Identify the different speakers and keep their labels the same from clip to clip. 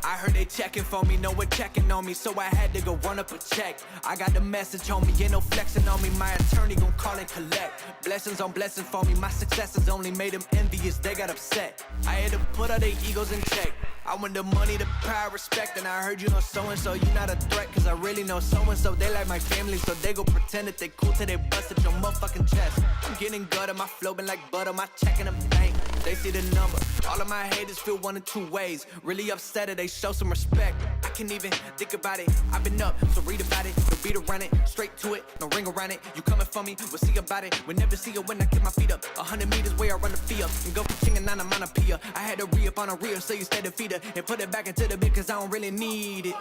Speaker 1: I heard they checking for me, no one checking on me, so I had to go run up a check. I got the message, homie, ain't no flexing on me. My attorney gon' call and collect. Blessings on blessings for me, my successes only made them envious, they got upset. I had to put all their egos in check. I want the money, the power, respect, and I heard you know so-and-so, you not a threat, cause I really know so-and-so. They like my family, so they go pretend that they cool till they bust at your motherfucking chest. I'm getting gutter, my flow been like butter, my check in the bank. They see the number, all of my haters feel one of two ways. Really upset or they show some respect. I can't even think about it, I've been up, so read about it. No beat around it, straight to it, no ring around it. You coming for me, we'll see about it. We'll never see it when I get my feet up. 100 meters where I run the fee up, and go from king and nine, I'm on a pia. I had to re-up on a reel, so you stay the feeder, and put it back into the bit, cause I don't really need it.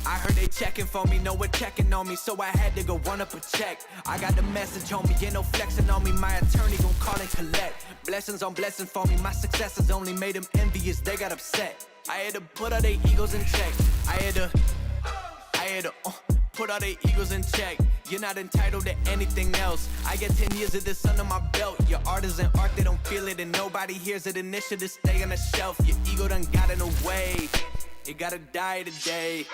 Speaker 1: I heard they checking for me, no one checking on me, so I had to go run up a check. I got the message, homie, ain't no flexing on me. My attorney gon' call and collect. Blessings on blessings for me, my successes only made them envious, they got upset. I had to put all their egos in check. I had to put all their egos in check. You're not entitled to anything else. I get 10 years of this under my belt. Your art is an art, they don't feel it, and nobody hears it. Initiative stay on the shelf. Your ego done got in the way. It gotta die today.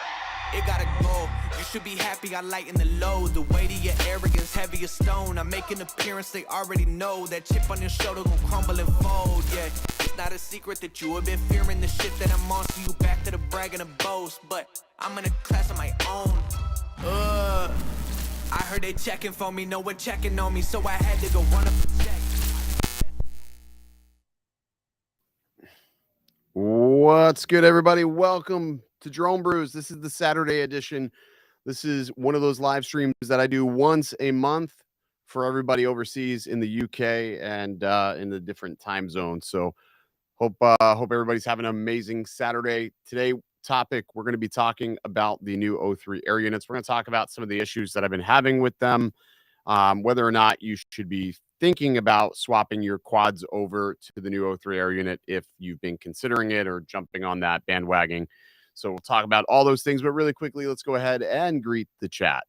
Speaker 1: It gotta go. You should be happy I lighten the load. The weight of your arrogance, heavy as stone. I make an appearance, they already know. That chip on your shoulder gon' crumble and fold, yeah. It's not a secret that you have been fearing the shit that I'm on. So you back to the brag and the boast. But I'm in a class of my own. I heard they checking for me, no one checking on me, so I had to go run up a check.
Speaker 2: What's good, everybody? Welcome to Drone Brews. This is the Saturday edition. This is one of those live streams that I do once a month for everybody overseas in the UK and in the different time zones. So hope everybody's having an amazing Saturday. Today topic, we're going to be talking about the new O3 air units. We're going to talk about some of the issues that I've been having with them, whether or not you should be thinking about swapping your quads over to the new O3 air unit if you've been considering it or jumping on that bandwagon. So we'll talk about all those things, but really quickly, let's go ahead and greet the chat.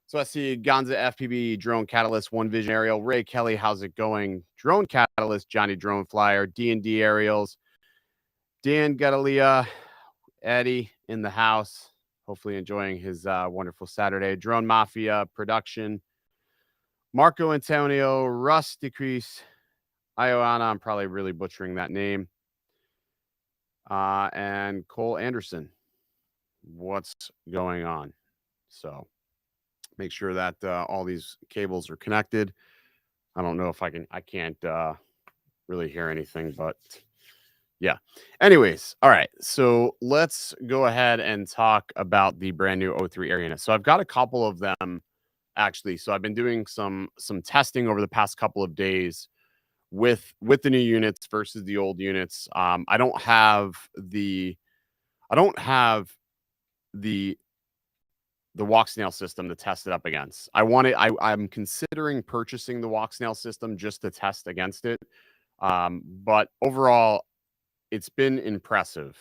Speaker 2: So I see Gonza FPB, Drone Catalyst, One Vision Aerial, Ray Kelly, how's it going? Drone Catalyst, Johnny Drone Flyer, D&D Aerials, Dan Gadalia, Eddie in the house, hopefully enjoying his wonderful Saturday. Drone Mafia Production, Marco Antonio, Russ Decrease, Ioana, I'm probably really butchering that name, and Cole Anderson. What's going on? So make sure that all these cables are connected. I don't know if I can't really hear anything, but yeah. Anyways, all right. So let's go ahead and talk about the brand new O3 air unit. So I've got a couple of them actually. So I've been doing some testing over the past couple of days with the new units versus the old units. I don't have the walk snail system to test it up against. I'm considering purchasing the walk snail system just to test against it. But overall, it's been impressive.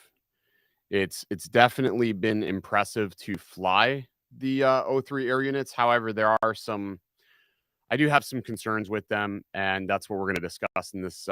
Speaker 2: It's definitely been impressive to fly the O3 air units. However, I do have some concerns with them, and that's what we're going to discuss in this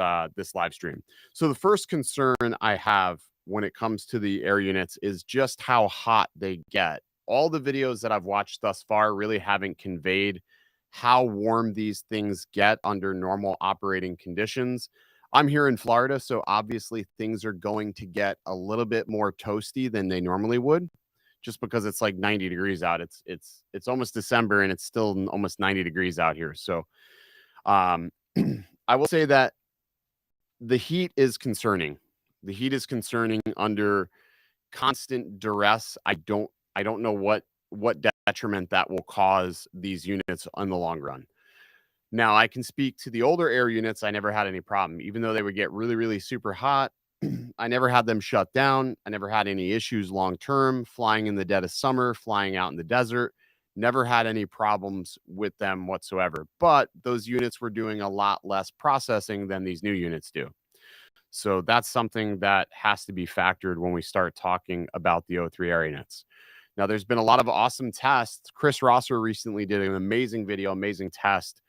Speaker 2: live stream. So the first concern I have when it comes to the air units is just how hot they get. All the videos that I've watched thus far really haven't conveyed how warm these things get under normal operating conditions. I'm here in Florida, so obviously things are going to get a little bit more toasty than they normally would, just because it's like 90 degrees out. It's almost December and it's still almost 90 degrees out here. So I will say that the heat is concerning. The heat is concerning under constant duress. I don't know what detriment that will cause these units in the long run. Now, I can speak to the older air units. I never had any problem. Even though they would get really, really super hot, I never had them shut down. I never had any issues long-term, flying in the dead of summer, flying out in the desert. Never had any problems with them whatsoever. But those units were doing a lot less processing than these new units do. So that's something that has to be factored when we start talking about the O3 AreaNets. Now, there's been a lot of awesome tests. Chris Rosser recently did an amazing video, amazing test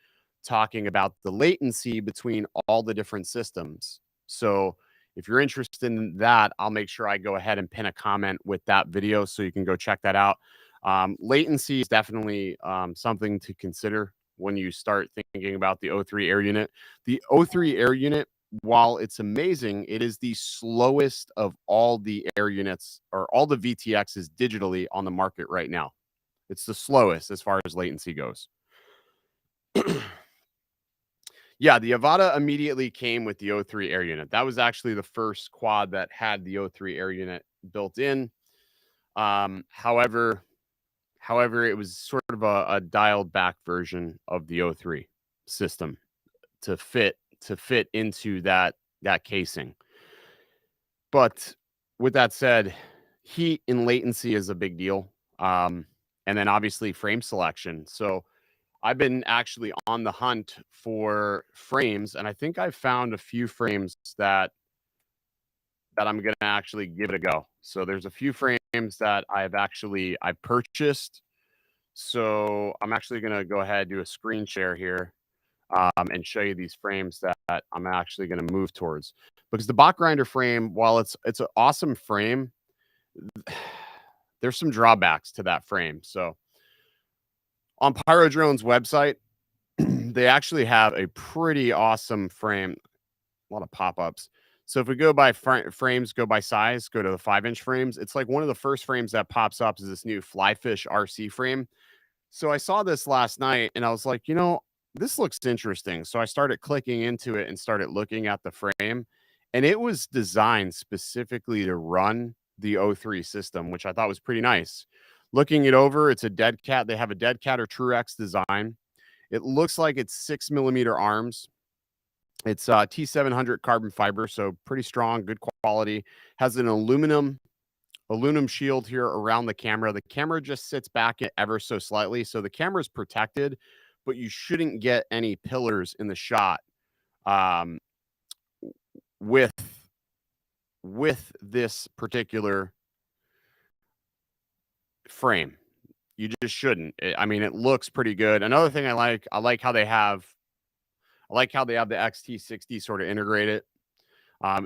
Speaker 2: talking about the latency between all the different systems. So if you're interested in that, I'll make sure I go ahead and pin a comment with that video so you can go check that out. Latency is definitely something to consider when you start thinking about the O3 air unit. The O3 air unit, while it's amazing, it is the slowest of all the air units or all the VTXs digitally on the market right now. It's the slowest as far as latency goes. Yeah, the Avata immediately came with the O3 air unit. That was actually the first quad that had the O3 air unit built in. However, it was sort of a dialed back version of the O3 system to fit into that casing. But with that said, heat and latency is a big deal. And then obviously frame selection. So I've been actually on the hunt for frames, and I think I've found a few frames that I'm going to actually give it a go. So there's a few frames that I purchased. So I'm actually going to go ahead and do a screen share here and show you these frames that I'm actually going to move towards. Because the bot grinder frame, while it's an awesome frame, there's some drawbacks to that frame. So on PyroDrone's website, they actually have a pretty awesome frame. A lot of pop-ups. So if we go by frames, go by size, go to the 5-inch frames. It's like one of the first frames that pops up is this new Flyfish RC frame. So I saw this last night and I was like, this looks interesting. So I started clicking into it and started looking at the frame, and it was designed specifically to run the O3 system, which I thought was pretty nice. Looking it over, it's a dead cat. They have a dead cat or TrueX design. It looks like it's 6mm arms. It's T700 carbon fiber, so pretty strong, good quality. Has an aluminum shield here around the camera. The camera just sits back ever so slightly, so the camera is protected, but you shouldn't get any pillars in the shot with this particular frame. You just shouldn't. It looks pretty good. Another thing I like how they have the XT60 sort of integrated.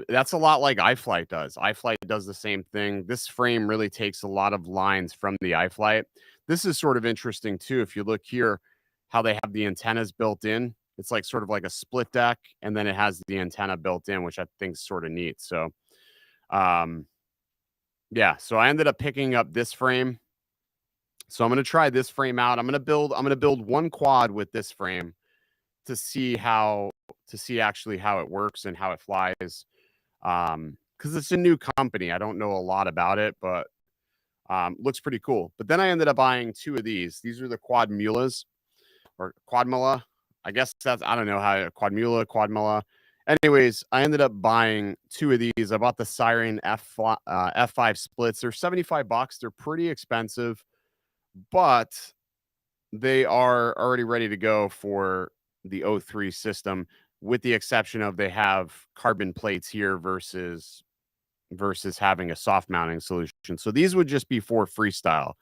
Speaker 2: That's a lot like iFlight does. iFlight does the same thing. This frame really takes a lot of lines from the iFlight. This is sort of interesting too. If you look here, how they have the antennas built in. It's like sort of like a split deck, and then it has the antenna built in, which I think is sort of neat. So, yeah. So I ended up picking up this frame. So I'm going to try this frame out. I'm going to build one quad with this frame to see actually how it works and how it flies. Because it's a new company. I don't know a lot about it, but looks pretty cool. But then I ended up buying two of these. These are the Quadmulas or Quadmula. I guess I don't know how Quadmula. Anyways, I ended up buying two of these. I bought the Siren F5 splits. They're $75. They're pretty expensive, but they are already ready to go for the O3 system, with the exception of they have carbon plates here versus having a soft mounting solution. So these would just be for freestyle.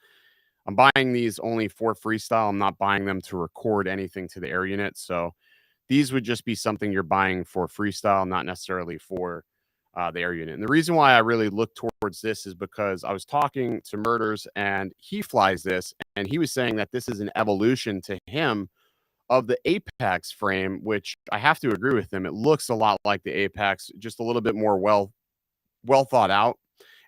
Speaker 2: I'm buying these only for freestyle. I'm not buying them to record anything to the air unit. So these would just be something you're buying for freestyle, not necessarily for the air unit. And the reason why I really look towards this is because I was talking to Murders, and he flies this, and he was saying that this is an evolution to him of the Apex frame, which I have to agree with him. It looks a lot like the Apex, just a little bit more well thought out,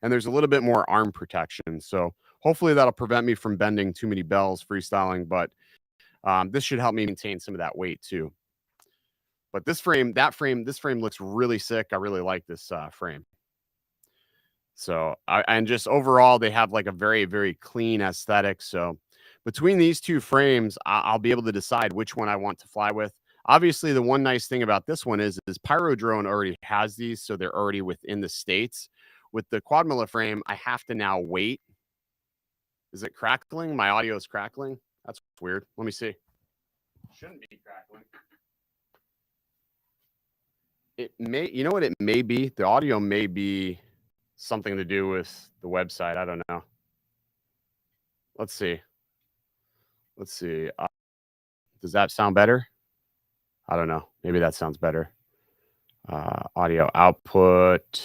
Speaker 2: and there's a little bit more arm protection. So hopefully that'll prevent me from bending too many bells freestyling, but this should help me maintain some of that weight too. But this frame looks really sick. I really like this frame. So and just overall, they have like a very, very clean aesthetic. So between these two frames, I'll be able to decide which one I want to fly with. Obviously, the one nice thing about this one is PyroDrone already has these, so they're already within the states. With the Quadmula frame, I have to now wait. Is it crackling? My audio is crackling. That's weird. Let me see. Shouldn't be crackling. It may, you know what it may be? The audio may be something to do with the website. I don't know. Let's see. Let's see. Does that sound better? I don't know. Maybe that sounds better. Audio output.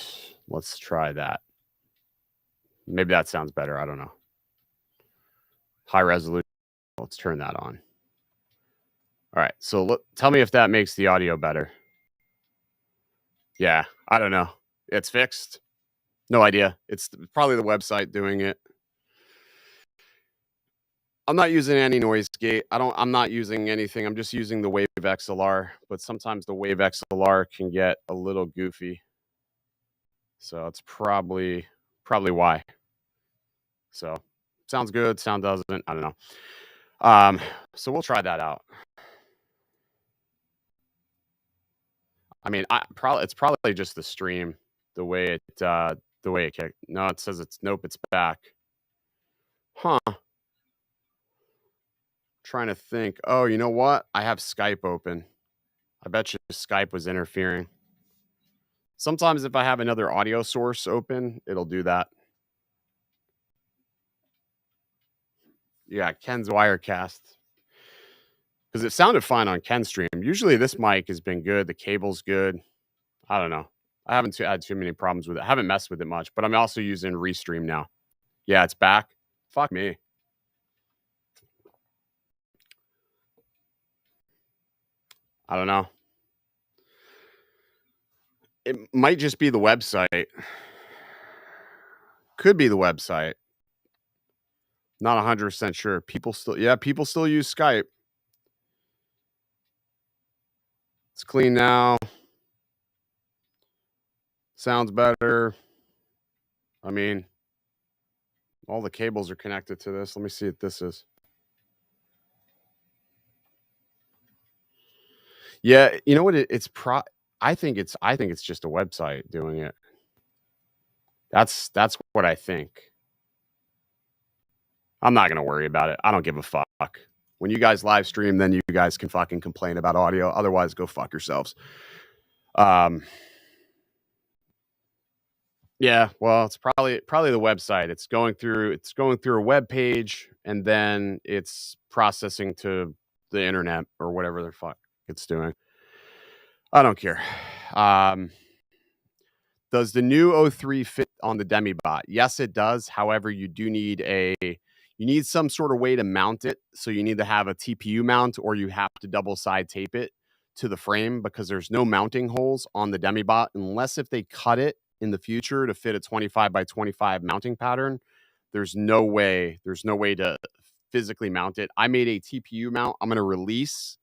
Speaker 2: Let's try that. Maybe that sounds better. I don't know. High resolution. Let's turn that on. All right. So look, tell me if that makes the audio better. Yeah. I don't know. It's fixed. No idea. It's probably the website doing it. I'm not using any noise gate. I'm not using anything. I'm just using the Wave XLR, but sometimes the Wave XLR can get a little goofy. So it's probably why. So sounds good, sound doesn't. I don't know. So we'll try that out. I mean, it's probably just the stream, the way it kicked. No, it says nope, it's back. Huh. Trying to think. Oh, you know what? I have Skype open. I bet you Skype was interfering. Sometimes if I have another audio source open, it'll do that. Yeah, Ken's Wirecast. Because it sounded fine on Ken's stream. Usually this mic has been good. The cable's good. I don't know. I haven't had too many problems with it. I haven't messed with it much, but I'm also using Restream now. Yeah, it's back. Fuck me. I don't know. It might just be the website. Could be the website. Not 100% sure. People still use Skype. It's clean now. Sounds better. I mean, all the cables are connected to this. Let me see what this is. Yeah, you know what? I think it's just a website doing it. That's what I think. I'm not gonna worry about it. I don't give a fuck. When you guys live stream, then you guys can fucking complain about audio. Otherwise, go fuck yourselves. Yeah, well, it's probably the website. It's going through a web page, and then it's processing to the internet or whatever the fuck it's doing. I don't care. Does the new O3 fit on the Demibot? Yes, it does. However, you need some sort of way to mount it. So you need to have a TPU mount, or you have to double side tape it to the frame, because there's no mounting holes on the Demibot unless if they cut it in the future to fit a 25 by 25 mounting pattern. There's no way to physically mount it. I made a TPU mount. We're going to release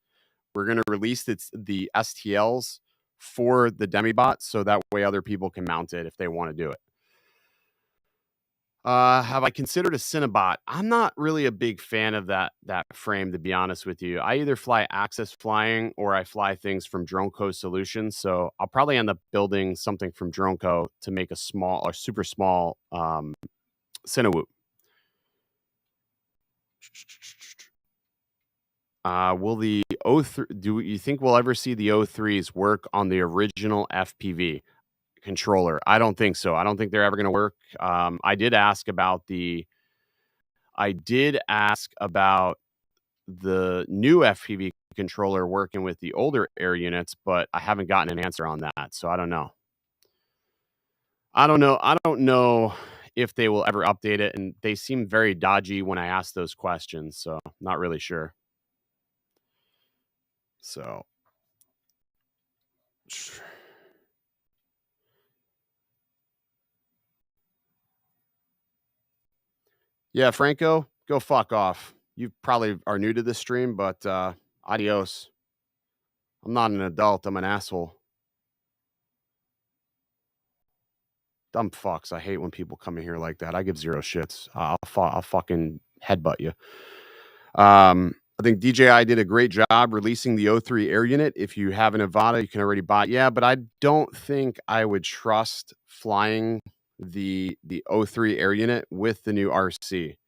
Speaker 2: the STLs for the Demibot, so that way other people can mount it if they want to do it. Have I considered a Cinnabot? I'm not really a big fan of that frame, to be honest with you. I either fly Axis Flying or I fly things from DroneCo Solutions. So I'll probably end up building something from DroneCo to make a super small Cinewoop. Will the O3? Do you think we'll ever see the O3s work on the original FPV controller? I don't think so. I don't think they're ever going to work. I did ask about the new FPV controller working with the older air units, but I haven't gotten an answer on that. So I don't know. I don't know if they will ever update it, and they seem very dodgy when I ask those questions. So I'm not really sure. So. Yeah, Franco, go fuck off. You probably are new to this stream, but adios. I'm not an adult. I'm an asshole. Dumb fucks. I hate when people come in here like that. I give zero shits. I'll fucking headbutt you. I think DJI did a great job releasing the O3 air unit. If you have an Avata, you can already buy it. Yeah, but I don't think I would trust flying the O3 air unit with the new RC.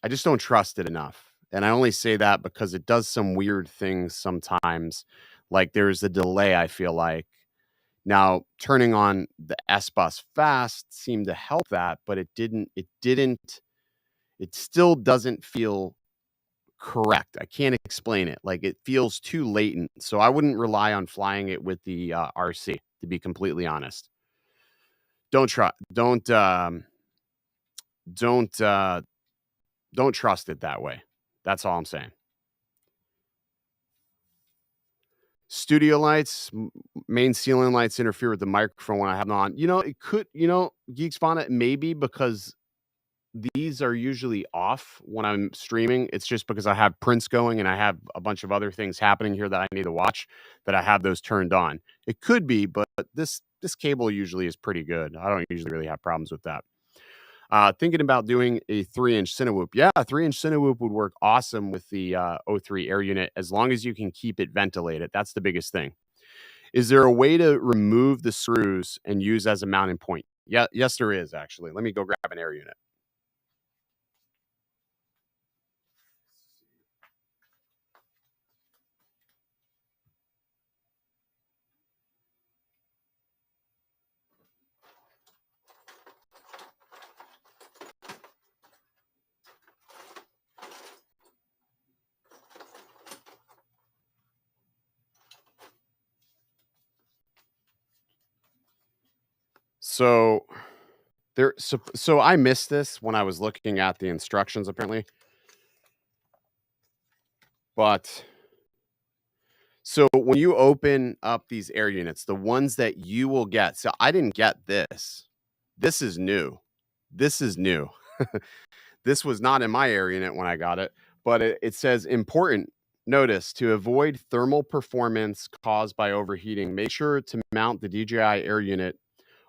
Speaker 2: I just don't trust it enough. And I only say that because it does some weird things sometimes. Like there's a delay, I feel like. Now, turning on the S bus fast seemed to help that, but it still doesn't feel correct. I can't explain it. Like it feels too latent. So I wouldn't rely on flying it with the RC, to be completely honest. Don't try. Don't trust it that way. That's all I'm saying. Studio lights, main ceiling lights interfere with the microphone when I have them on. It could, Geek Spawn, it maybe because these are usually off when I'm streaming. It's just because I have prints going and I have a bunch of other things happening here that I need to watch that I have those turned on. It could be, but this cable usually is pretty good. I don't usually really have problems with that. Thinking about doing a 3-inch Cinewoop. Yeah, a 3-inch Cinewoop would work awesome with the O3 air unit as long as you can keep it ventilated. That's the biggest thing. Is there a way to remove the screws and use as a mounting point? Yeah, yes, there is actually. Let me go grab an air unit. So so I missed this when I was looking at the instructions apparently. But so when you open up these air units, the ones that you will get. So I didn't get this. This is new. This is new. This was not in my air unit when I got it, but it says important notice to avoid thermal performance caused by overheating. Make sure to mount the DJI air unit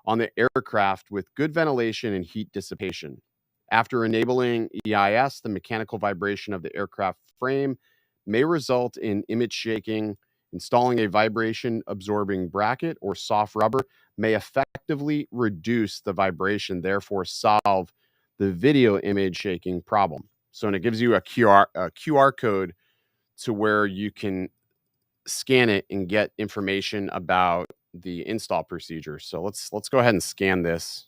Speaker 2: on the aircraft with good ventilation and heat dissipation. After enabling EIS, the mechanical vibration of the aircraft frame may result in image shaking. Installing a vibration absorbing bracket or soft rubber may effectively reduce the vibration, therefore solve the video image shaking problem. So, and it gives you a QR code to where you can scan it and get information about the install procedure. So let's go ahead and scan this.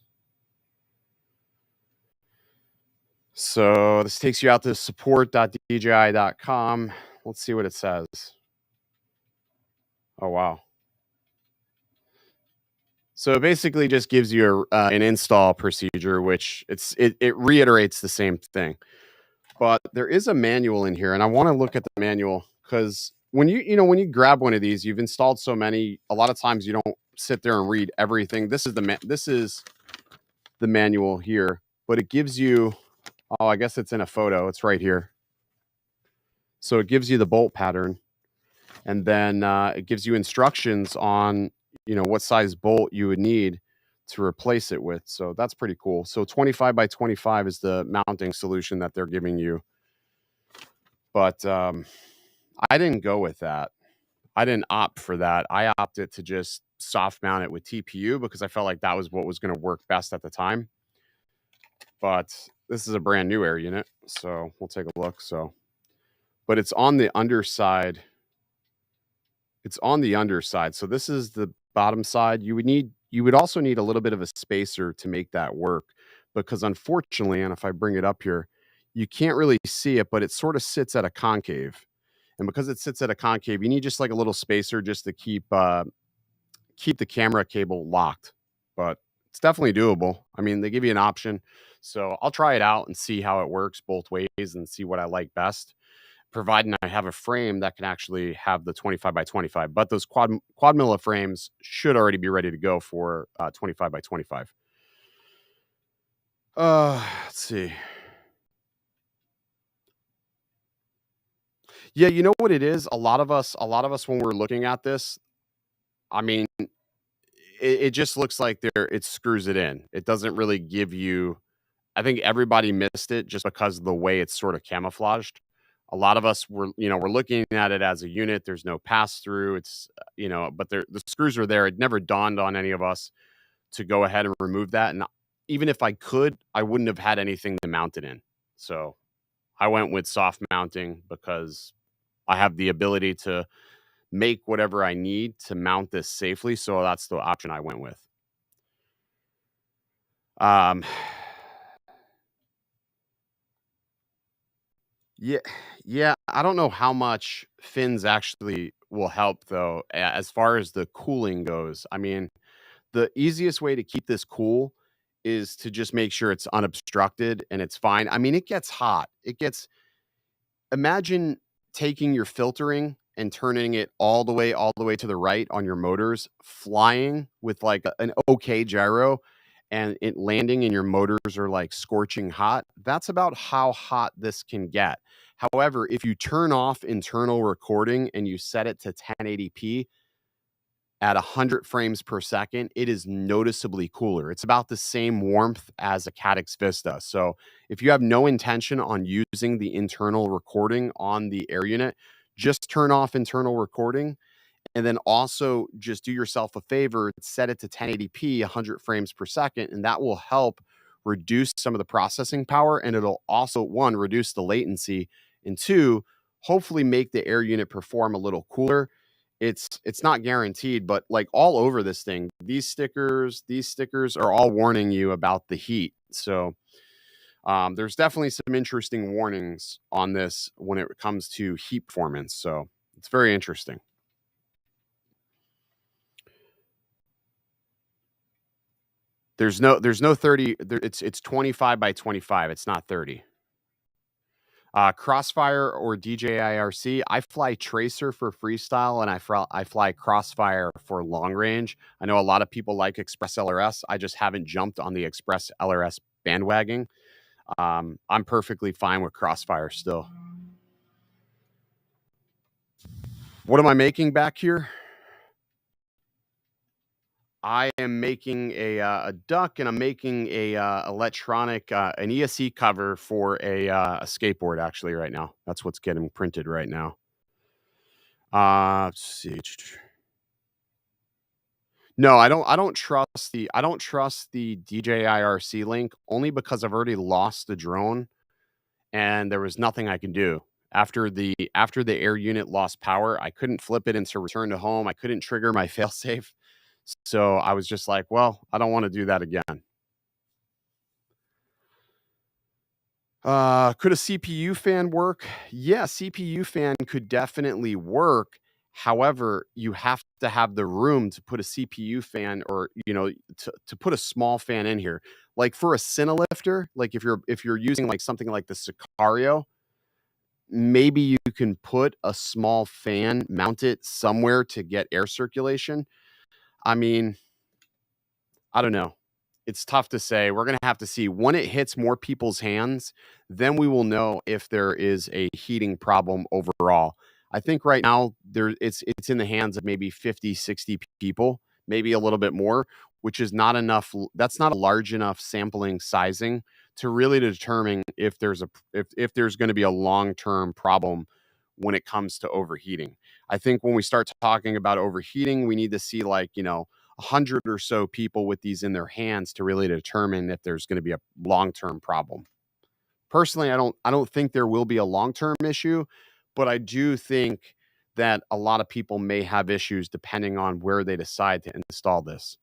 Speaker 2: So this takes you out to support.dji.com. Let's see what it says. Oh, wow. So it basically just gives you an install procedure, which it reiterates the same thing. But there is a manual in here, and I want to look at the manual because when you grab one of these, you've installed so many. A lot of times you don't sit there and read everything. This is the manual here, but it gives you. Oh, I guess it's in a photo. It's right here. So it gives you the bolt pattern, and then it gives you instructions on what size bolt you would need to replace it with. So that's pretty cool. So 25 by 25 is the mounting solution that they're giving you. But I didn't go with that. I didn't opt for that. I opted to just soft mount it with TPU because I felt like that was what was going to work best at the time. But this is a brand new air unit, so we'll take a look. But it's on the underside. It's on the underside. So this is the bottom side. You would also need a little bit of a spacer to make that work because unfortunately, and if I bring it up here, you can't really see it, but it sort of sits at a concave. And because it sits at a concave, you need just like a little spacer just to keep the camera cable locked. But it's definitely doable. I mean, they give you an option. So I'll try it out and see how it works both ways and see what I like best, providing I have a frame that can actually have the 25 by 25. But those quad frames should already be ready to go for 25 by 25. Let's see. Yeah, you know what it is? A lot of us when we're looking at this, I mean, it just looks like it screws it in. It doesn't really give you. I think everybody missed it just because of the way it's sort of camouflaged. A lot of us we're looking at it as a unit. There's no pass through. It's but the screws are there. It never dawned on any of us to go ahead and remove that. And even if I could, I wouldn't have had anything to mount it in. So I went with soft mounting because I have the ability to make whatever I need to mount this safely. So that's the option I went with. Um, yeah, yeah. I don't know how much fins actually will help though, as far as the cooling goes. I mean, the easiest way to keep this cool is to just make sure it's unobstructed and it's fine. I mean, it gets hot. Imagine taking your filtering and turning it all the way to the right on your motors, flying with like an okay gyro, and it landing and your motors are like scorching hot. That's about how hot this can get. However, if you turn off internal recording and you set it to 1080p at 100 frames per second, it is noticeably cooler. It's about the same warmth as a Caddx Vista. So if you have no intention on using the internal recording on the air unit, just turn off internal recording, and then also just do yourself a favor, set it to 1080p, 100 frames per second, and that will help reduce some of the processing power. And it'll also, one, reduce the latency, and two, hopefully make the air unit perform a little cooler. It's not guaranteed, but like all over this thing, these stickers are all warning you about the heat. So there's definitely some interesting warnings on this when it comes to heat performance. So it's very interesting. There's no 30. It's 25 by 25. It's not 30. Crossfire or DJI-RC. I fly Tracer for freestyle, and I fly Crossfire for long range. I know a lot of people like Express LRS. I just haven't jumped on the Express LRS bandwagon. I'm perfectly fine with Crossfire still. What am I making back here? I am making a duck, and I'm making a electronic an ESC cover for a skateboard actually right now. That's what's getting printed right now. Let's see. No, I don't trust the DJI-RC link, only because I've already lost the drone and there was nothing I can do. After the air unit lost power, I couldn't flip it into return to home. I couldn't trigger my failsafe. So I was just like, well, I don't want to do that again. Could a CPU fan work? Yeah, CPU fan could definitely work. However, you have to have the room to put a CPU fan, or to put a small fan in here. Like for a Cinelifter, like if you're using like something like the Sicario, maybe you can put a small fan, mount it somewhere to get air circulation. I mean, I don't know. It's tough to say. We're going to have to see when it hits more people's hands. Then we will know if there is a heating problem overall. I think right now it's in the hands of maybe 50, 60 people, maybe a little bit more, which is not enough. That's not a large enough sampling sizing to really determine if there's going to be a long-term problem when it comes to overheating. I think when we start talking about overheating, we need to see 100 or so people with these in their hands to really determine if there's going to be a long-term problem. Personally, I don't think there will be a long-term issue, but I do think that a lot of people may have issues depending on where they decide to install this.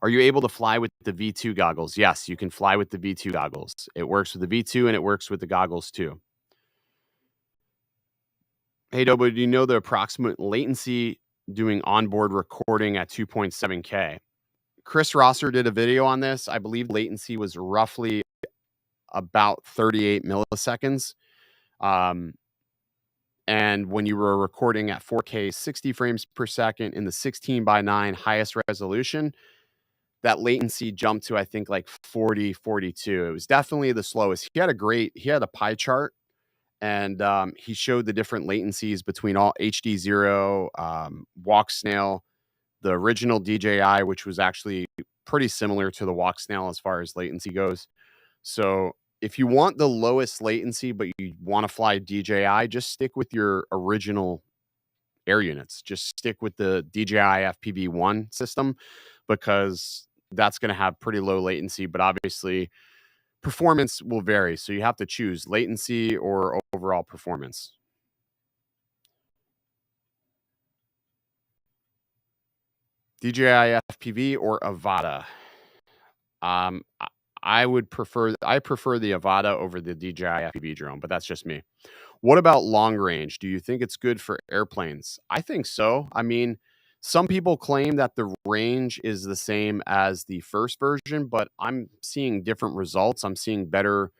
Speaker 2: Are you able to fly with the V2 goggles? Yes, you can fly with the V2 goggles. It works with the V2 and it works with the goggles too. Hey, Dobo, do you know the approximate latency doing onboard recording at 2.7K? Chris Rosser did a video on this. I believe latency was roughly about 38 milliseconds. And when you were recording at 4K 60 frames per second in the 16:9 highest resolution, that latency jumped to, I think, like 40, 42. It was definitely the slowest. He had a pie chart, and he showed the different latencies between all HD0, Walk Snail, the original DJI, which was actually pretty similar to the Walk Snail as far as latency goes. So if you want the lowest latency, but you want to fly DJI, just stick with your original air units. Just stick with the DJI FPV-1 system, because that's going to have pretty low latency, but obviously performance will vary. So you have to choose latency or overall performance. DJI FPV or Avata? I prefer the Avata over the DJI FPV drone, but that's just me. What about long range? Do you think it's good for airplanes? I think so. I mean, some people claim that the range is the same as the first version, but I'm seeing different results. I'm seeing better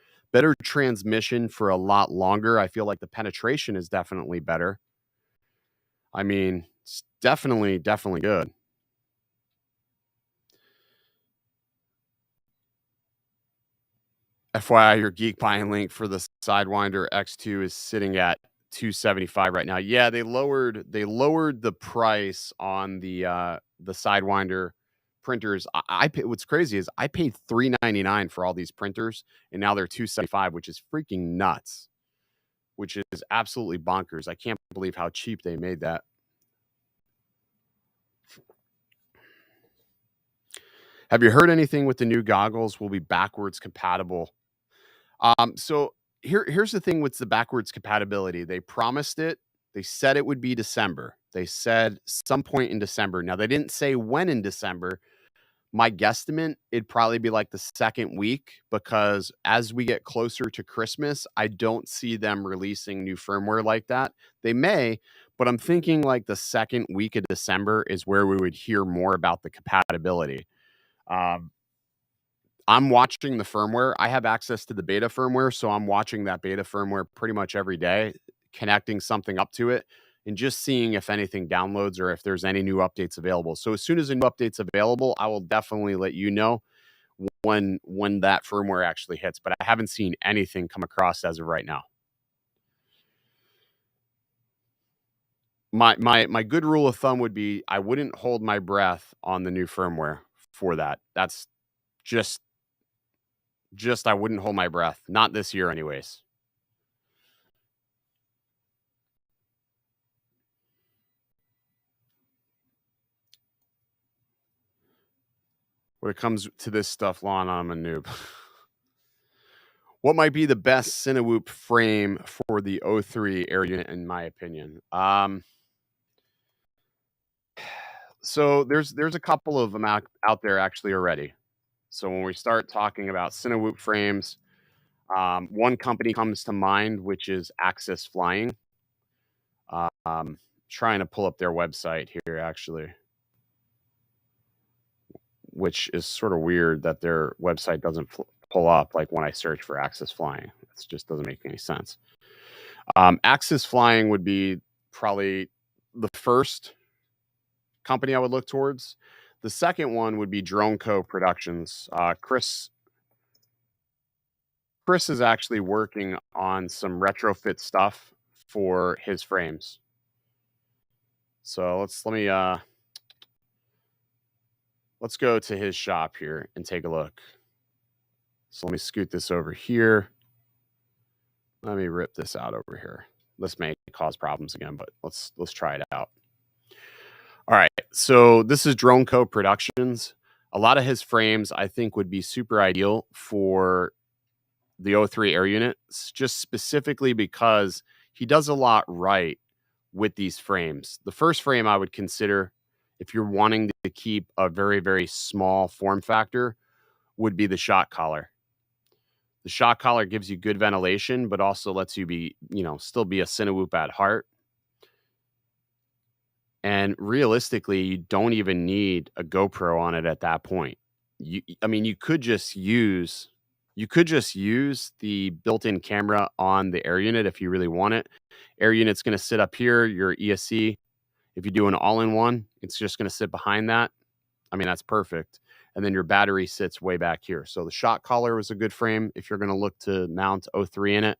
Speaker 2: transmission for a lot longer. I feel like the penetration is definitely better. I mean, it's definitely good. FYI, your geek buying link for the Sidewinder X2 is sitting at $275 right now. Yeah, they lowered the price on the Sidewinder printers. What's crazy is I paid $399 for all these printers, and now they're $275, which is freaking nuts. Which is absolutely bonkers. I can't believe how cheap they made that. Have you heard anything with the new goggles will be backwards compatible? So here's the thing with the backwards compatibility. They promised it. They said it would be December. They said some point in December. Now they didn't say when in December. My guesstimate, it'd probably be like the second week, because as we get closer to Christmas, I don't see them releasing new firmware like that. They may, but I'm thinking like the second week of December is where we would hear more about the compatibility. I'm watching the firmware. I have access to the beta firmware, so I'm watching that beta firmware pretty much every day, connecting something up to it and just seeing if anything downloads or if there's any new updates available. So as soon as a new update's available, I will definitely let you know when that firmware actually hits, but I haven't seen anything come across as of right now. My good rule of thumb would be I wouldn't hold my breath on the new firmware for that. That's just I wouldn't hold my breath. Not this year anyways. When it comes to this stuff, Lon, I'm a noob. What might be the best Cinewoop frame for the O3 air unit, in my opinion? So there's a couple of them out there actually already. So when we start talking about Cinewoop frames, one company comes to mind, which is Axis Flying. Trying to pull up their website here, actually, which is sort of weird that their website doesn't pull up like when I search for Axis Flying. It just doesn't make any sense. Axis Flying would be probably the first company I would look towards. The second one would be Drone Co. Productions. Chris is actually working on some retrofit stuff for his frames. So let's go to his shop here and take a look. So let me scoot this over here. Let me rip this out over here. This may cause problems again, but let's try it out. All right, so this is Drone Co. Productions. A lot of his frames, I think, would be super ideal for the O3 air units, just specifically because he does a lot right with these frames. The first frame I would consider, if you're wanting to keep a very, very small form factor, would be the shock collar. The shock collar gives you good ventilation, but also lets you be, still be a Cinewoop at heart. And realistically, you don't even need a GoPro on it at that point. You could just use the built-in camera on the air unit if you really want it. Air unit's going to sit up here, your ESC. If you do an all-in-one, it's just going to sit behind that. I mean, that's perfect. And then your battery sits way back here. So the shock collar was a good frame if you're going to look to mount O3 in it.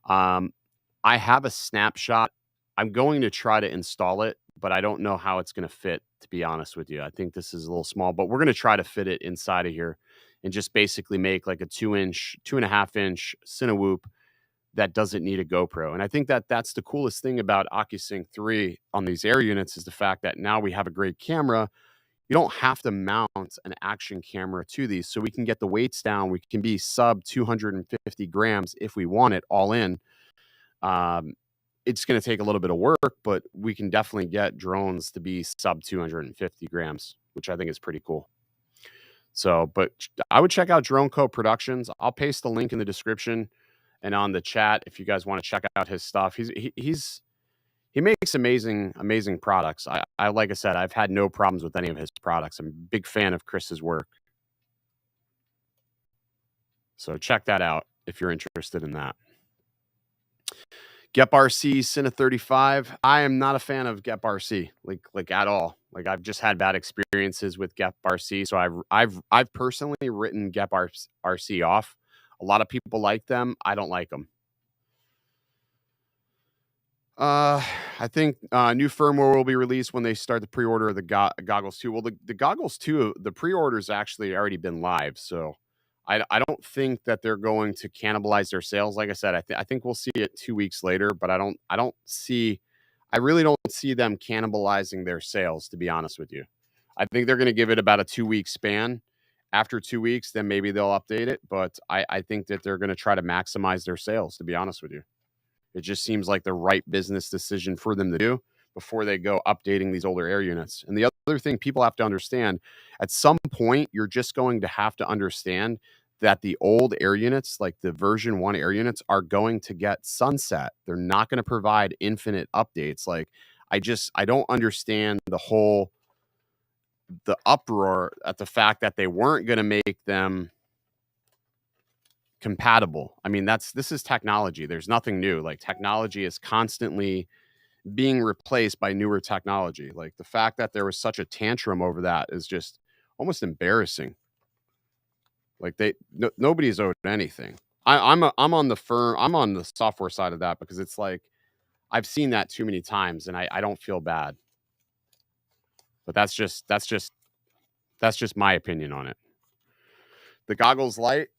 Speaker 2: I have a snapshot. I'm going to try to install it, but I don't know how it's going to fit, to be honest with you. I think this is a little small, but we're going to try to fit it inside of here and just basically make like a 2.5-inch Cinewoop that doesn't need a GoPro. And I think that that's the coolest thing about OcuSync 3 on these air units is the fact that now we have a great camera. You don't have to mount an action camera to these, so we can get the weights down. We can be sub 250 grams if we want it all in. it's going to take a little bit of work, but we can definitely get drones to be sub 250 grams, which I think is pretty cool. So, but I would check out Drone Co. Productions. I'll paste the link in the description and on the chat if you guys want to check out his stuff. He makes amazing products. I like I said, I've had no problems with any of his products. I'm a big fan of Chris's work. So check that out if you're interested in that. Gep RC Cine 35. I am not a fan of Gep RC, like at all. Like I've just had bad experiences with Gep RC, so I've personally written Gep RC off. A lot of people like them. I don't like them. I think new firmware will be released when they start the pre-order of the goggles too. Well, the goggles too, the pre-order's actually already been live, so I don't think that they're going to cannibalize their sales. Like I said, I think we'll see it 2 weeks later, but I really don't see them cannibalizing their sales, to be honest with you. I think they're going to give it about a 2-week span. After 2 weeks, then maybe they'll update it, but I think that they're going to try to maximize their sales, to be honest with you. It just seems like the right business decision for them to do before they go updating these older air units. And the other thing people have to understand, at some point, you're just going to have to understand that the old air units, like the version 1 air units, are going to get sunset. They're not going to provide infinite updates. Like, I don't understand the uproar at the fact that they weren't going to make them compatible. I mean, this is technology. There's nothing new. Like, technology is constantly being replaced by newer technology. Like, the fact that there was such a tantrum over that is just almost embarrassing. Like, nobody's owed anything. I'm on the software side of that, because it's like I've seen that too many times and I don't feel bad. But that's just my opinion on it. The goggles light,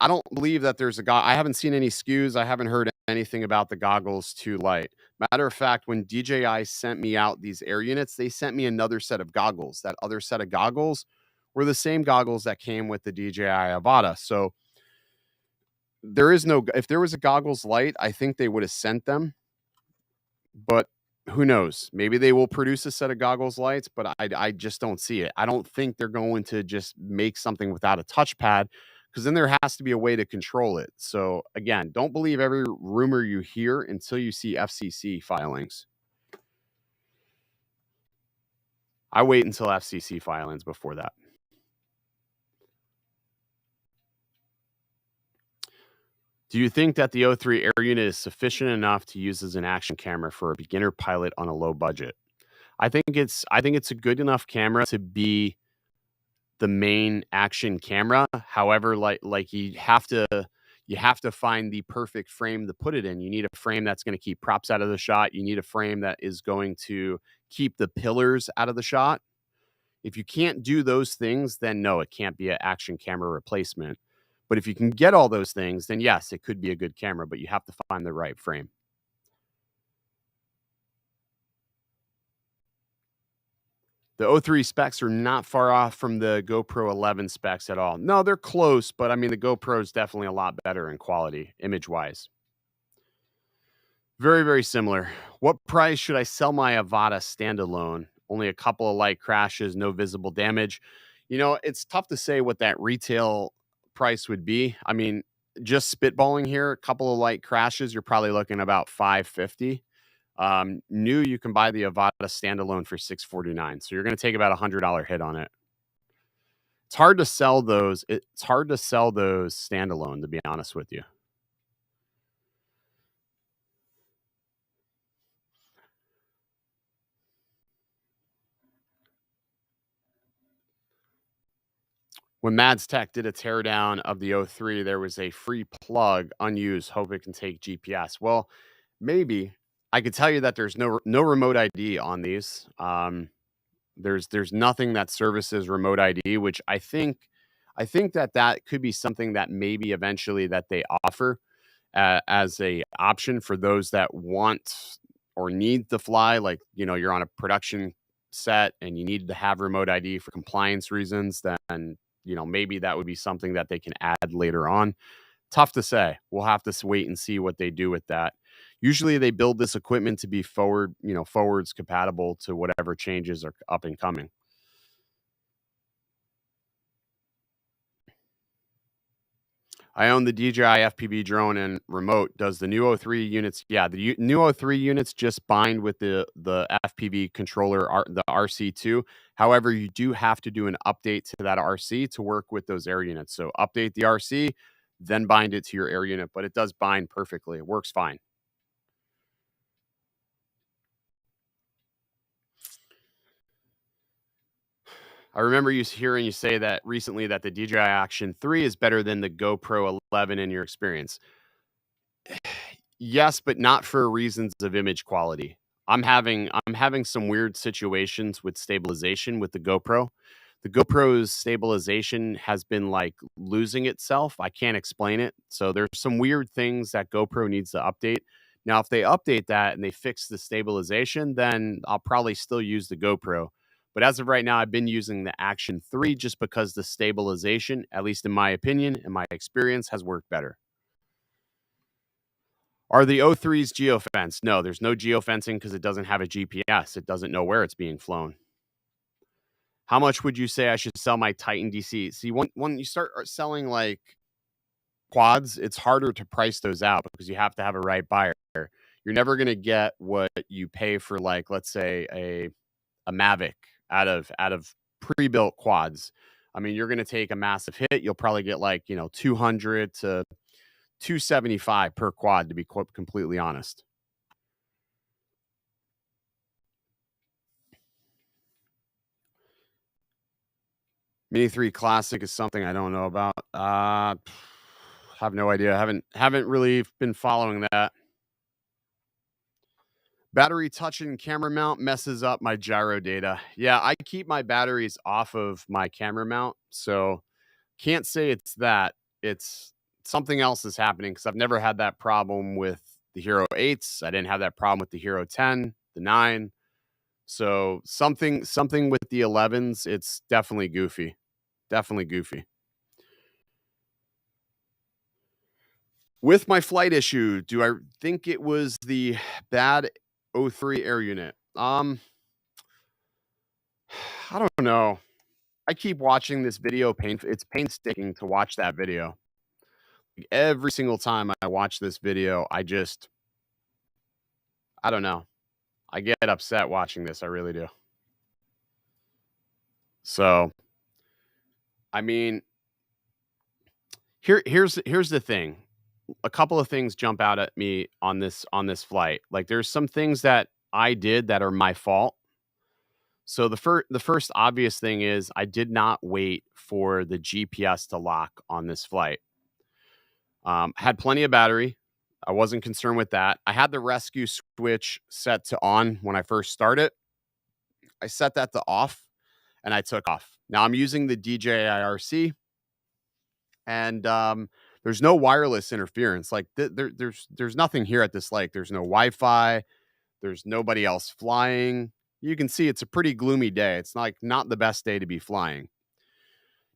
Speaker 2: I don't believe that there's I haven't seen any SKUs. I haven't heard anything about the goggles 2 light. Matter of fact, when DJI sent me out these air units, they sent me another set of goggles. That other set of goggles were the same goggles that came with the DJI Avata. So if there was a goggles light, I think they would have sent them. But who knows? Maybe they will produce a set of goggles lights, but I just don't see it. I don't think they're going to just make something without a touchpad, because then there has to be a way to control it. So again, don't believe every rumor you hear until you see FCC filings. I wait until FCC filings before that. Do you think that the O3 air unit is sufficient enough to use as an action camera for a beginner pilot on a low budget? I think it's a good enough camera to be the main action camera. However, like you have to find the perfect frame to put it in. You need a frame that's going to keep props out of the shot. You need a frame that is going to keep the pillars out of the shot. If you can't do those things, then no, it can't be an action camera replacement. But if you can get all those things, then yes, it could be a good camera, but you have to find the right frame. The O3 specs are not far off from the GoPro 11 specs at all. No, they're close, but I mean, the GoPro is definitely a lot better in quality, image-wise. Very, very similar. What price should I sell my Avata standalone? Only a couple of light crashes, no visible damage. You know, it's tough to say what that retail price would be. I mean, just spitballing here, a couple of light crashes, you're probably looking about $550. New, you can buy the Avata standalone for $649. So you're going to take about $100 hit on it. It's hard to sell those. It's hard to sell those standalone, to be honest with you. When Mads Tech did a teardown of the O3, there was a free plug unused. Hope it can take GPS. Well, maybe. I could tell you that there's no remote ID on these. There's nothing that services remote ID, which I think that could be something that maybe eventually that they offer as a option for those that want or need to fly. Like, you know, you're on a production set and you need to have remote ID for compliance reasons, then, you know, maybe that would be something that they can add later on. Tough to say. We'll have to wait and see what they do with that. Usually they build this equipment to be forwards compatible to whatever changes are up and coming. I own the DJI FPV drone and remote. Does the new O3 units? Yeah, the new O3 units just bind with the FPV controller, the RC2. However, you do have to do an update to that RC to work with those air units. So update the RC, then bind it to your air unit. But it does bind perfectly. It works fine. I remember hearing you say that recently that the DJI Action 3 is better than the GoPro 11 in your experience. Yes, but not for reasons of image quality. I'm having some weird situations with stabilization with the GoPro. The GoPro's stabilization has been like losing itself. I can't explain it. So there's some weird things that GoPro needs to update. Now, if they update that and they fix the stabilization, then I'll probably still use the GoPro. But as of right now, I've been using the Action 3 just because the stabilization, at least in my opinion and my experience, has worked better. Are the O3s geofenced? No, there's no geofencing because it doesn't have a GPS. It doesn't know where it's being flown. How much would you say I should sell my Titan DC? See, when you start selling like quads, it's harder to price those out because you have to have a right buyer. You're never going to get what you pay for, like, let's say a Mavic out of pre-built quads. I mean, you're going to take a massive hit. You'll probably get like 200 to 275 per quad, to be completely honest. Mini 3 Classic is something I don't know about. Have no idea. Haven't really been following that. Battery touch and camera mount messes up my gyro data. Yeah, I keep my batteries off of my camera mount, so can't say it's that. It's something else is happening because I've never had that problem with the Hero 8s. I didn't have that problem with the Hero 10, the 9. So something with the 11s, it's definitely goofy. Definitely goofy. With my flight issue, do I think it was the bad O3 air unit? I don't know. I keep watching this video. It's painstaking to watch that video. Every single time I watch this video, I don't know. I get upset watching this. I really do. So, I mean, here's the thing. A couple of things jump out at me on this flight. Like, there's some things that I did that are my fault. So the first obvious thing is I did not wait for the GPS to lock on this flight. Had plenty of battery. I wasn't concerned with that. I had the rescue switch set to on when I first started. I set that to off and I took off. Now I'm using the DJI RC and there's no wireless interference. Like there's nothing here at this lake. There's no Wi-Fi. There's nobody else flying. You can see it's a pretty gloomy day. It's not the best day to be flying.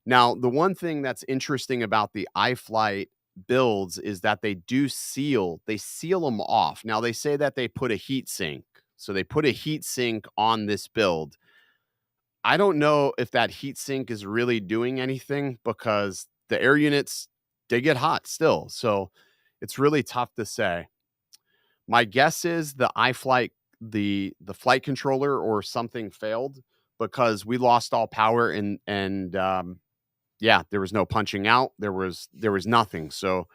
Speaker 2: Now, the one thing that's interesting about the iFlight builds is that they seal them off. Now, they say that they put a heat sink. So they put a heat sink on this build. I don't know if that heat sink is really doing anything because the air units, they get hot still. So it's really tough to say. My guess is the iFlight, the flight controller or something failed because we lost all power and yeah, there was no punching out. There was nothing. So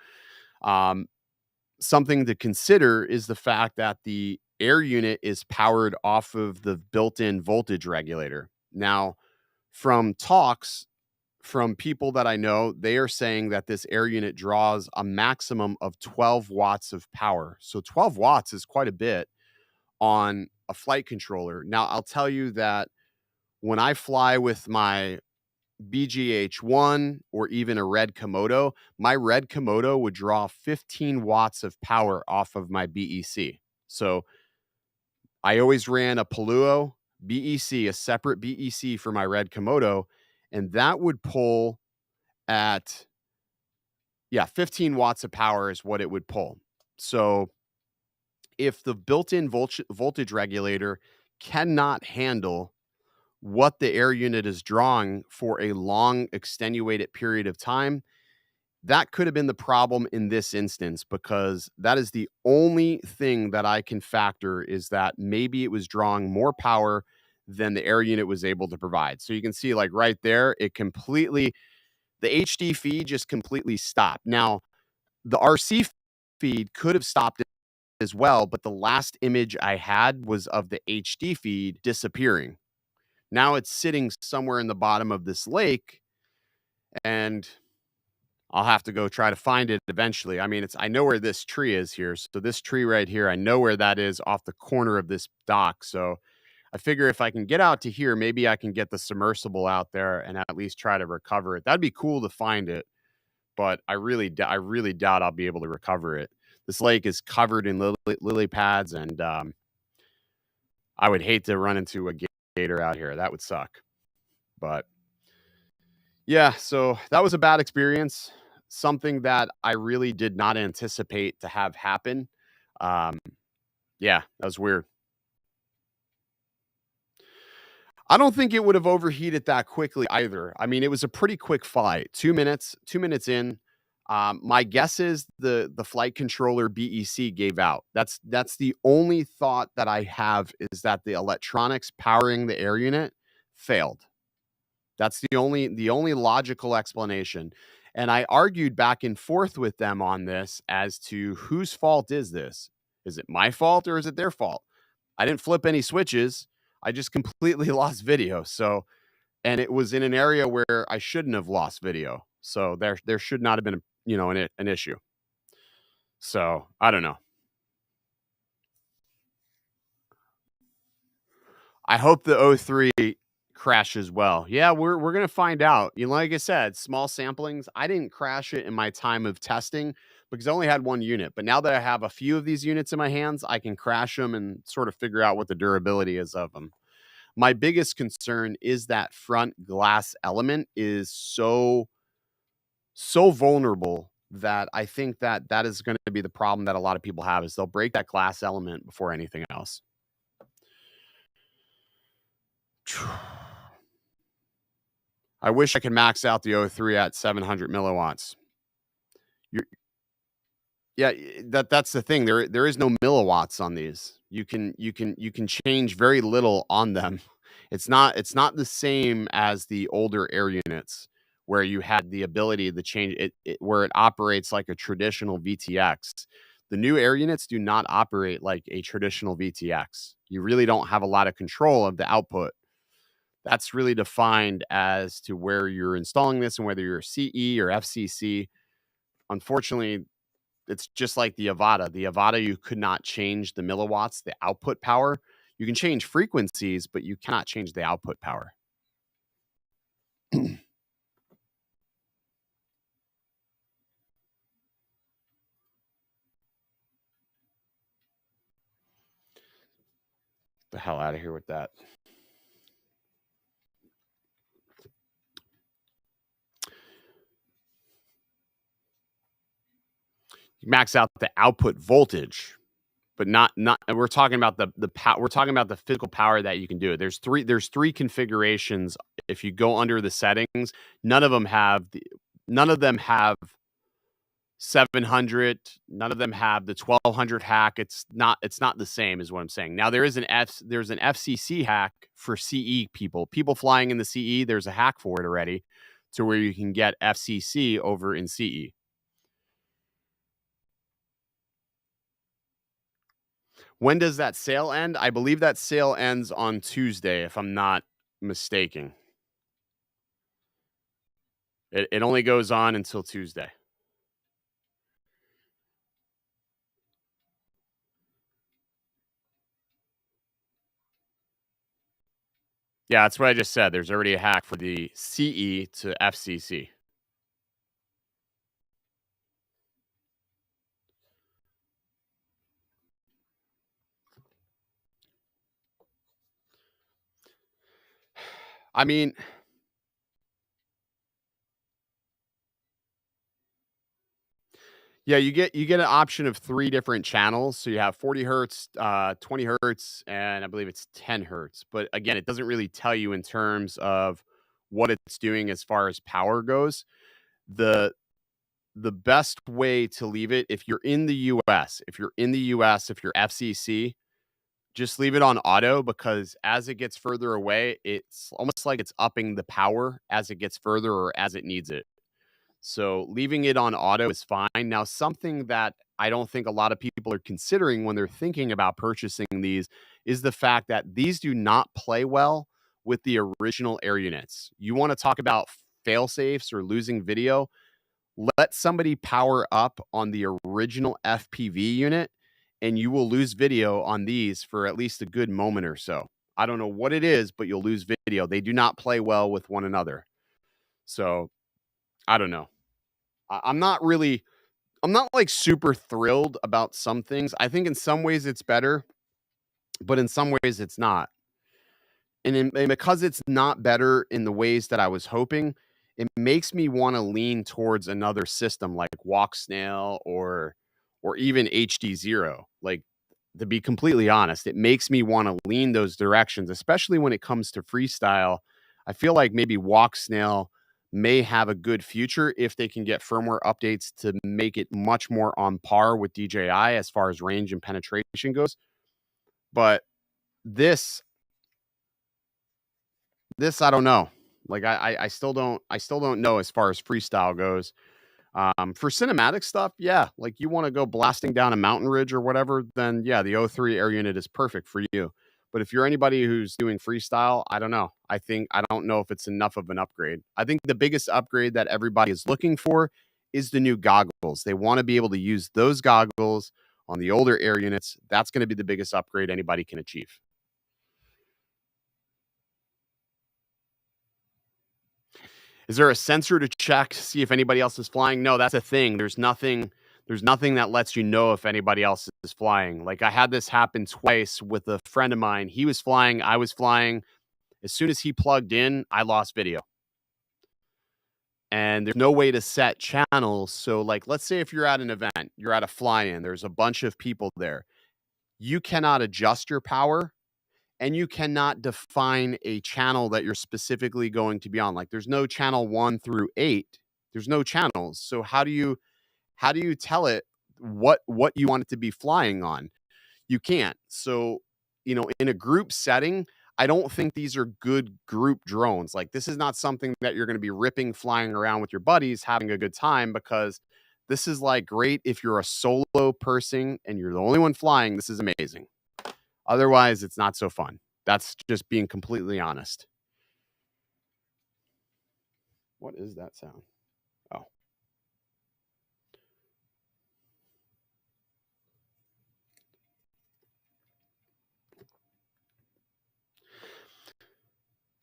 Speaker 2: something to consider is the fact that the air unit is powered off of the built-in voltage regulator. Now, from talks from people that I know, they are saying that this air unit draws a maximum of 12 watts of power. So 12 watts is quite a bit on a flight controller. Now, I'll tell you that when I fly with my BGH1 or even a Red Komodo, my Red Komodo would draw 15 watts of power off of my BEC. So I always ran a P.o BEC, a separate BEC for my Red Komodo, and that would pull at 15 watts of power is what it would pull. So if the built-in voltage regulator cannot handle what the air unit is drawing for a long extenuated period of time, that could have been the problem in this instance, because that is the only thing that I can factor, is that maybe it was drawing more power than the air unit was able to provide. So you can see, like right there, it completely, the HD feed just completely stopped. Now, the RC feed could have stopped it as well, but the last image I had was of the HD feed disappearing. Now it's sitting somewhere in the bottom of this lake, and I'll have to go try to find it eventually. I mean, I know where this tree is here. So this tree right here, I know where that is off the corner of this dock. So I figure if I can get out to here, maybe I can get the submersible out there and at least try to recover it. That'd be cool to find it, but I really doubt I'll be able to recover it. This lake is covered in lily pads, and I would hate to run into a gator out here. That would suck. But yeah, so that was a bad experience. Something that I really did not anticipate to have happen. Um, yeah, that was weird. I don't think it would have overheated that quickly either. I mean, it was a pretty quick flight. 2 minutes in. My guess is the flight controller BEC gave out. That's the only thought that I have, is that the electronics powering the air unit failed. That's the only logical explanation. And I argued back and forth with them on this as to whose fault is this? Is it my fault or is it their fault? I didn't flip any switches. I just completely lost video. So, and it was in an area where I shouldn't have lost video. So there should not have been, an issue. So I don't know. I hope the O3 crashes well. Yeah, we're gonna find out. Like I said, small samplings. I didn't crash it in my time of testing because I only had one unit. But now that I have a few of these units in my hands, I can crash them and sort of figure out what the durability is of them. My biggest concern is that front glass element is so vulnerable that I think that is going to be the problem that a lot of people have, is they'll break that glass element before anything else. I wish I could max out the O3 at 700 milliwatts. Yeah, that's the thing. There is no milliwatts on these. You can change very little on them. It's not the same as the older air units where you had the ability to change it where it operates like a traditional VTX. The new air units do not operate like a traditional VTX. You really don't have a lot of control of the output. That's really defined as to where you're installing this and whether you're CE or FCC. Unfortunately, it's just like the Avata. The Avata, you could not change the milliwatts, the output power. You can change frequencies, but you cannot change the output power. The hell out of here with that. You max out the output voltage, but not we're talking about the power. We're talking about the physical power that you can do. There's three configurations. If you go under the settings, none of them have 700, none of them have the 1200 hack. It's not the same, is what I'm saying. Now there's an FCC hack for CE people flying in the CE. There's a hack for it already, to where you can get FCC over in CE. When does that sale end? I believe that sale ends on Tuesday, if I'm not mistaken. It only goes on until Tuesday. Yeah, that's what I just said. There's already a hack for the CE to FCC. I mean, Yeah, you get an option of 3 different channels. So you have 40 hertz, 20 hertz, and I believe it's 10 hertz. But again, it doesn't really tell you in terms of what it's doing as far as power goes. The the best way to leave it, if you're in the US, if you're FCC, just leave it on auto, because as it gets further away, it's almost like it's upping the power as it gets further or as it needs it. So leaving it on auto is fine. Now, something that I don't think a lot of people are considering when they're thinking about purchasing these is the fact that these do not play well with the original air units. You want to talk about fail safes or losing video? Let somebody power up on the original FPV unit, and you will lose video on these for at least a good moment or so. I don't know what it is, but you'll lose video. They do not play well with one another. So I don't know. I'm not really, I'm not like super thrilled about some things. I think in some ways it's better, but in some ways it's not. And because it's not better in the ways that I was hoping, it makes me wanna lean towards another system like Walk Snail or even HD0. Like, to be completely honest, it makes me wanna lean those directions, especially when it comes to freestyle. I feel like maybe Walk Snail may have a good future if they can get firmware updates to make it much more on par with DJI as far as range and penetration goes. But this this I don't know. Like I still don't know as far as freestyle goes. For cinematic stuff, yeah, like you want to go blasting down a mountain ridge or whatever, then yeah, the O3 air unit is perfect for you. But if you're anybody who's doing freestyle, I don't know. I don't know if it's enough of an upgrade. I think the biggest upgrade that everybody is looking for is the new goggles. They want to be able to use those goggles on the older air units. That's going to be the biggest upgrade anybody can achieve. Is there a sensor to check, see if anybody else is flying? No, that's a thing. There's nothing that lets you know if anybody else is flying. Like, I had this happen twice with a friend of mine. He was flying, I was flying. As soon as he plugged in, I lost video. And there's no way to set channels. So, like, let's say if you're at an event, you're at a fly-in, there's a bunch of people there. You cannot adjust your power and you cannot define a channel that you're specifically going to be on. Like, there's no channel 1 through 8. There's no channels. So how do you tell it what you want it to be flying on? You can't. So, in a group setting, I don't think these are good group drones. Like, this is not something that you're going to be ripping flying around with your buddies having a good time, because this is like great if you're a solo person and you're the only one flying. This is amazing. Otherwise, it's not so fun. That's just being completely honest. What is that sound? Oh.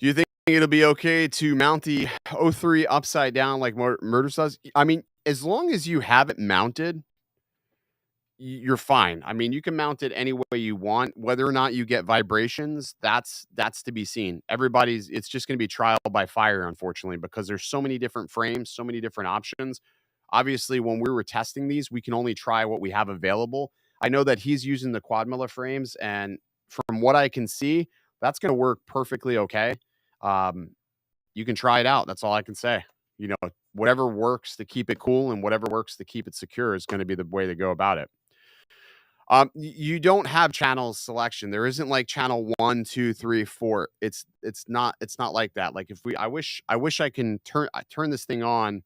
Speaker 2: Do you think it'll be okay to mount the O3 upside down like Murder does? I mean, as long as you have it mounted, you're fine. I mean, you can mount it any way you want. Whether or not you get vibrations, that's to be seen. It's just going to be trial by fire, unfortunately, because there's so many different frames, so many different options. Obviously, when we were testing these, we can only try what we have available. I know that he's using the quad Miller frames, and from what I can see, that's going to work perfectly okay. Um, you can try it out. That's all I can say. Whatever works to keep it cool and whatever works to keep it secure is going to be the way to go about it. You don't have channel selection. There isn't like channel 1, 2, 3, 4. It's not like that. Like, I wish I can turn this thing on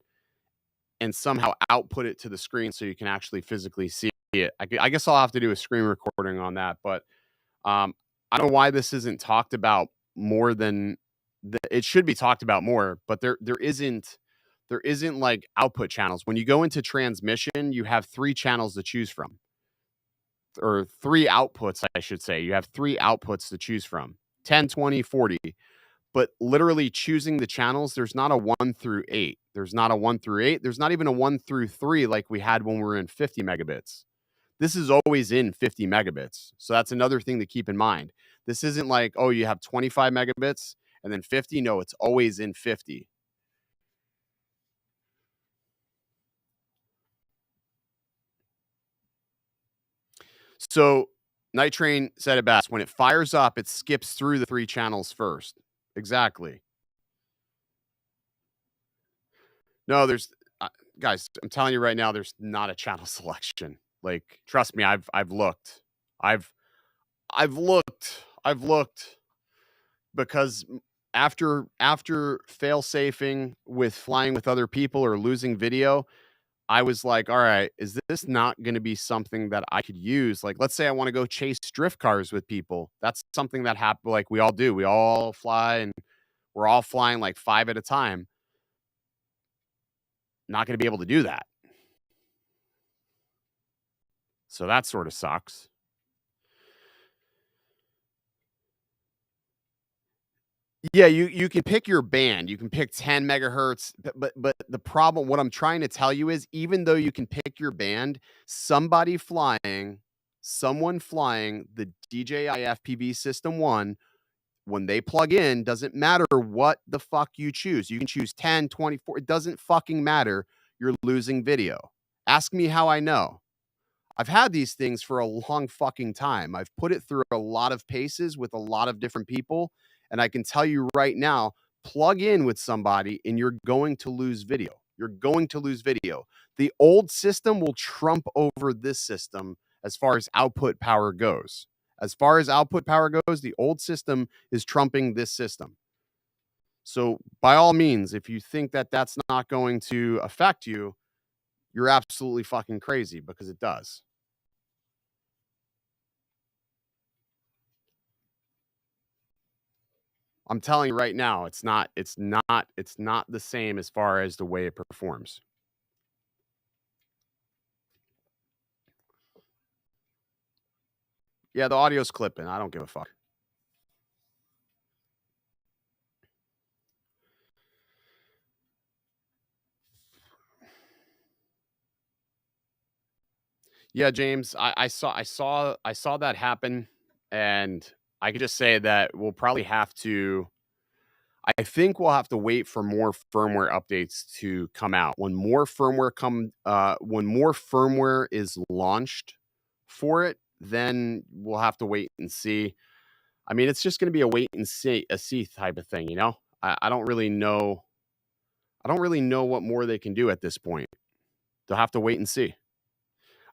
Speaker 2: and somehow output it to the screen so you can actually physically see it. I guess I'll have to do a screen recording on that, but um, I don't know why this isn't talked about more than it should be talked about more, but there isn't like output channels. When you go into transmission, you have 3 channels to choose from, or 3 outputs, I should say. You have 3 outputs to choose from: 10, 20, 40. But literally choosing the channels, there's not a 1 through 8. There's not a 1 through 8. There's not even a 1 through 3 like we had when we were in 50 megabits. This is always in 50 megabits. So that's another thing to keep in mind. This isn't like, oh, you have 25 megabits and then 50. No, it's always in 50. So Night Train said it best. When it fires up, it skips through the 3 channels first. Exactly. No, there's guys, I'm telling you right now, there's not a channel selection. Like, trust me, I've looked. I've I've looked. I've looked because after fail safing with flying with other people or losing video, I was like, all right, is this not going to be something that I could use? Like, let's say I want to go chase drift cars with people. That's something that happen like we all do. We all fly and we're all flying like 5 at a time. Not going to be able to do that. So that sort of sucks. Yeah, you can pick your band. You can pick 10 megahertz, but the problem what I'm trying to tell you is even though you can pick your band, someone flying the DJI FPV System 1, when they plug in, doesn't matter what the fuck you choose. You can choose 10, 24, it doesn't fucking matter. You're losing video. Ask me how I know. I've had these things for a long fucking time. I've put it through a lot of paces with a lot of different people, and I can tell you right now, plug in with somebody and you're going to lose video. You're going to lose video. The old system will trump over this system as far as output power goes. As far as output power goes, the old system is trumping this system. So, by all means, if you think that that's not going to affect you, you're absolutely fucking crazy because it does. I'm telling you right now, it's not the same as far as the way it performs. Yeah, the audio's clipping. I don't give a fuck. Yeah, James, I saw that happen, and I could just say that we'll probably have to I think we'll have to wait for more firmware updates to come out. When more firmware is launched for it, then we'll have to wait and see. I mean, it's just gonna be a see type of thing, you know? I don't really know what more they can do at this point. They'll have to wait and see.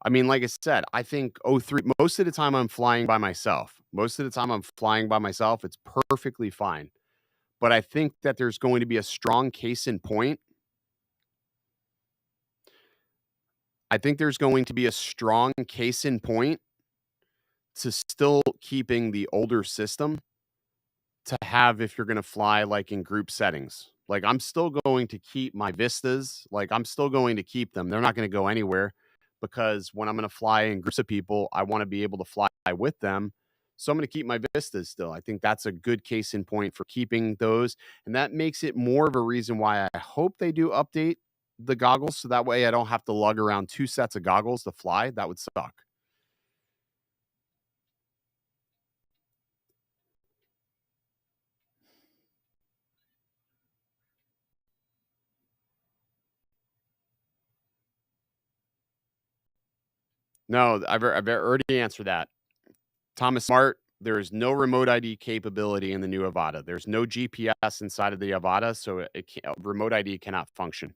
Speaker 2: I mean, like I said, I think '03 most of the time I'm flying by myself. Most of the time I'm flying by myself, it's perfectly fine. But I think that there's going to be a strong case in point. I think there's going to be a strong case in point to still keeping the older system to have if you're gonna fly, like, in group settings. Like, I'm still going to keep my Vistas, like, I'm still going to keep them. They're not gonna go anywhere because when I'm gonna fly in groups of people, I wanna be able to fly with them. So I'm gonna keep my Vistas still. I think that's a good case in point for keeping those, and that makes it more of a reason why I hope they do update the goggles, so that way I don't have to lug around 2 sets of goggles to fly. That would suck. No, I've already answered that. Thomas Smart, there is no remote ID capability in the new Avata. There's no GPS inside of the Avata, so it can't, remote ID cannot function.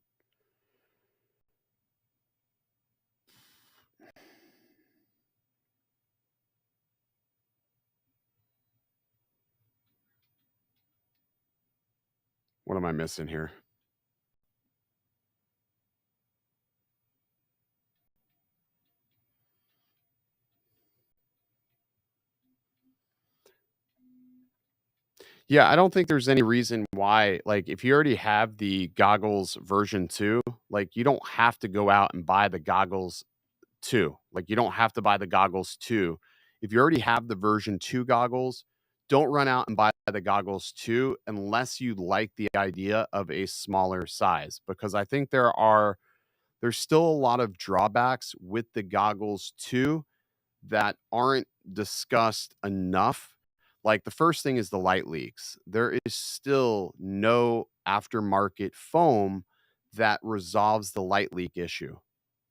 Speaker 2: What am I missing here? Yeah, I don't think there's any reason why, like, if you already have the goggles version 2, like, you don't have to go out and buy the goggles 2. Like, you don't have to buy the goggles 2. If you already have the version 2 goggles, don't run out and buy the goggles 2 unless you like the idea of a smaller size, because I think there's still a lot of drawbacks with the goggles 2 that aren't discussed enough. Like, the first thing is the light leaks. There is still no aftermarket foam that resolves the light leak issue.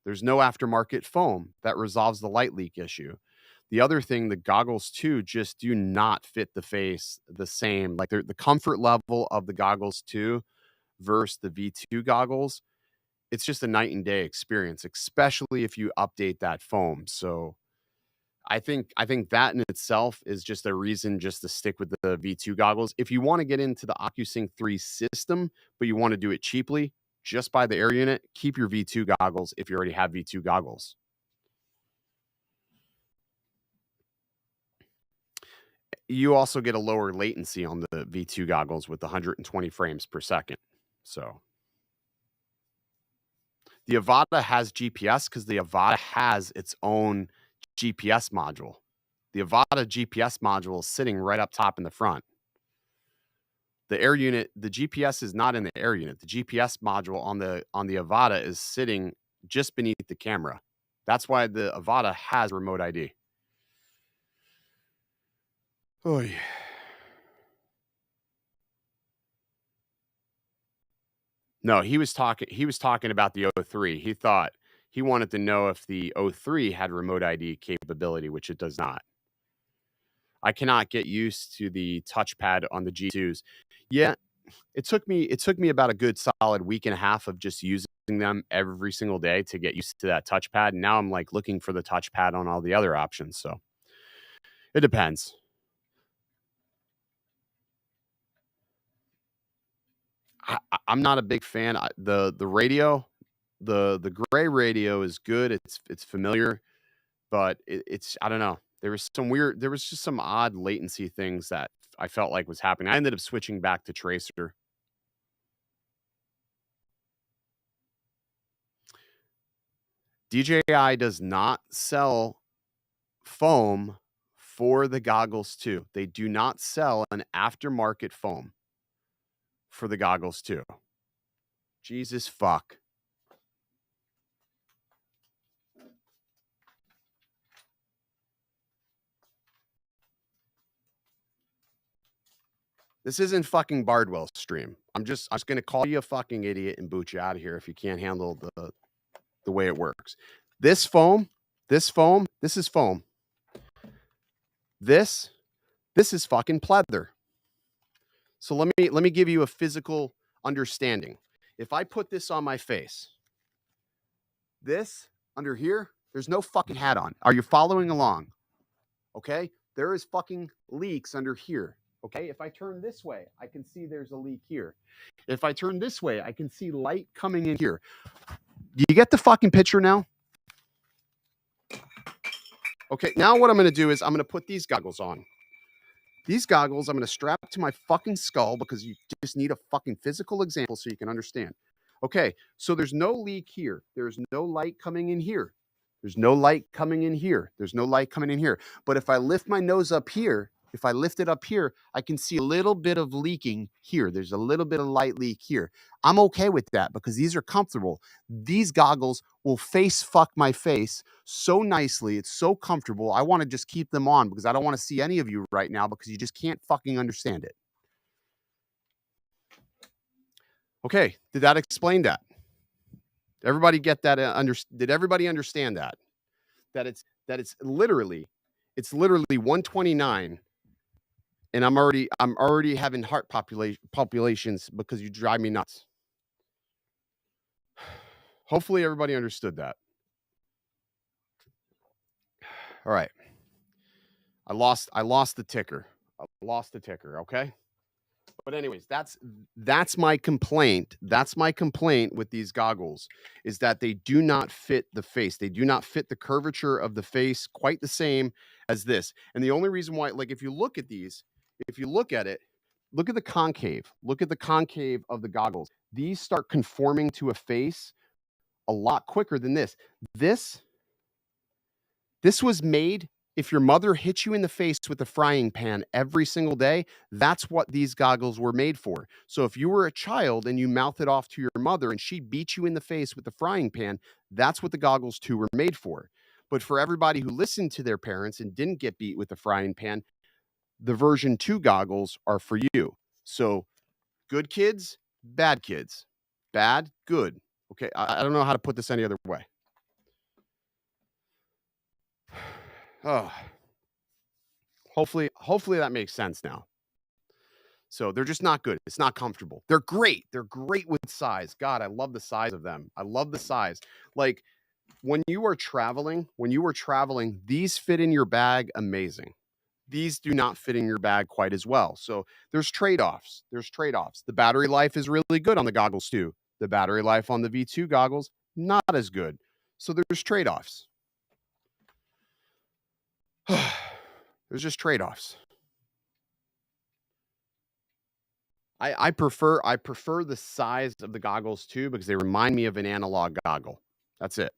Speaker 2: There's no aftermarket foam that resolves the light leak issue. The other thing, the goggles too just do not fit the face the same. Like the comfort level of the goggles too versus the V2 goggles, it's just a night and day experience, especially if you update that foam. So I think that in itself is just a reason just to stick with the V2 goggles. If you want to get into the OcuSync 3 system, but you want to do it cheaply, just buy the air unit, keep your V2 goggles if you already have V2 goggles. You also get a lower latency on the V2 goggles with 120 frames per second. So the Avata has GPS because the Avata has its own GPS module. The Avata GPS module is sitting right up top in the front. The air unit, the GPS is not in the air unit. The GPS module on the Avata is sitting just beneath the camera. That's why the Avata has remote ID. Oh yeah. No, he was talking about the O3. He wanted to know if the O3 had remote ID capability, which it does not. I cannot get used to the touchpad on the G2s. Yeah, it took me about a good solid week and a half of just using them every single day to get used to that touchpad. And now I'm like looking for the touchpad on all the other options. So it depends. I'm not a big fan. The radio, the gray radio is good. It's familiar, but it's I don't know. There was just some odd latency things that I felt like was happening. I ended up switching back to Tracer. DJI does not sell foam for the goggles too. They do not sell an aftermarket foam for the goggles too. Jesus fuck. This isn't fucking Bardwell's stream. I'm just gonna call you a fucking idiot and boot you out of here if you can't handle the way it works. This is foam. This is foam. This is fucking pleather. So let me give you a physical understanding. If I put this on my face, this under here, there's no fucking hat on. Are you following along? Okay? There is fucking leaks under here. Okay? If I turn this way, I can see there's a leak here. If I turn this way, I can see light coming in here. Do you get the fucking picture now? Okay, now what I'm going to do is I'm going to put these goggles on. These goggles I'm going to strap to my fucking skull because you just need a fucking physical example so you can understand. Okay, so there's no leak here. There's no light coming in here. There's no light coming in here. There's no light coming in here. But if I lift my nose up here, if I lift it up here, I can see a little bit of leaking here. There's a little bit of light leak here. I'm okay with that because these are comfortable. These goggles will face fuck my face so nicely. It's so comfortable. I want to just keep them on because I don't want to see any of you right now because you just can't fucking understand it. Okay, did that explain that? Everybody get that? Did everybody understand that? That it's literally 129, and I'm already having heart palpitations because you drive me nuts. Hopefully everybody understood that. All right. I lost the ticker. Okay? But anyways, that's my complaint. That's my complaint with these goggles is that they do not fit the face. They do not fit the curvature of the face quite the same as this. And the only reason why, like if you look at these, if you look at it, look at the concave. Look at the concave of the goggles. These start conforming to a face a lot quicker than this. This was made. If your mother hit you in the face with a frying pan every single day, that's what these goggles were made for. So if you were a child and you mouthed it off to your mother and she beat you in the face with the frying pan, that's what the goggles too were made for. But for everybody who listened to their parents and didn't get beat with the frying pan, the version 2 goggles are for you. So good kids, bad kids. Bad, good. Okay, I don't know how to put this any other way. Oh. Hopefully that makes sense now. So they're just not good. It's not comfortable. They're great. They're great with size. God, I love the size of them. I love the size. Like when you are traveling, these fit in your bag amazing. These do not fit in your bag quite as well. So there's trade-offs. The battery life is really good on the goggles too. The battery life on the V2 goggles, not as good. So there's trade-offs. There's just trade-offs. I prefer the size of the goggles too because they remind me of an analog goggle. That's it.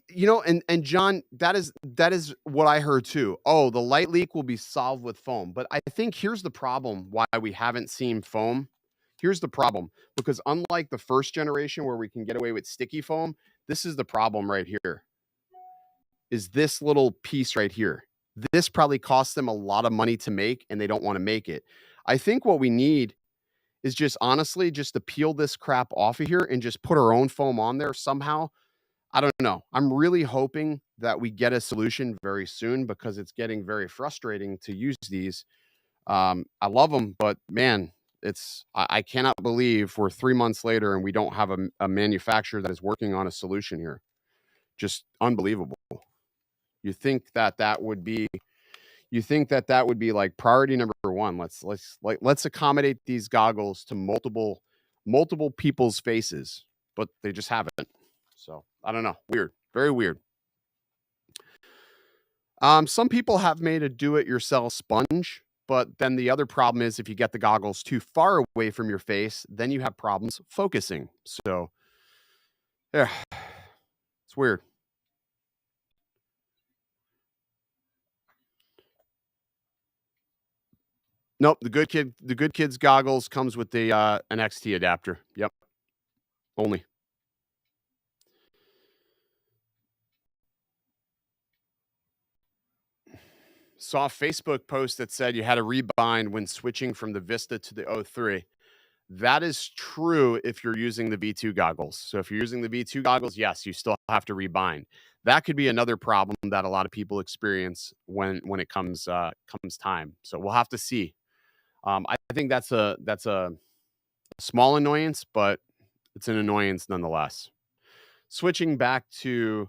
Speaker 2: You know, and John, that is what I heard too. Oh, the light leak will be solved with foam. But I think here's the problem why we haven't seen foam. Here's the problem because unlike the first generation where we can get away with sticky foam, this is the problem right here. Is this little piece right here. This probably costs them a lot of money to make and they don't want to make it. I think what we need is just honestly just to peel this crap off of here and just put our own foam on there somehow. I don't know. I'm really hoping that we get a solution very soon because it's getting very frustrating to use these. I love them, but man, I cannot believe we're 3 months later and we don't have a manufacturer that is working on a solution here. Just unbelievable. You think that would be like priority number one. Let's accommodate these goggles to multiple people's faces, but they just haven't. So I don't know. Weird. Very weird. Some people have made a do-it-yourself sponge, but then the other problem is if you get the goggles too far away from your face, then you have problems focusing. So yeah, it's weird. Nope, the good kids goggles comes with the an XT adapter. Yep. Only. Saw a Facebook post that said you had to rebind when switching from the Vista to the O3. That is true if you're using the V2 goggles. So if you're using the V2 goggles, yes, you still have to rebind. That could be another problem that a lot of people experience when it comes time. So we'll have to see. I think that's a small annoyance, but it's an annoyance nonetheless. Switching back to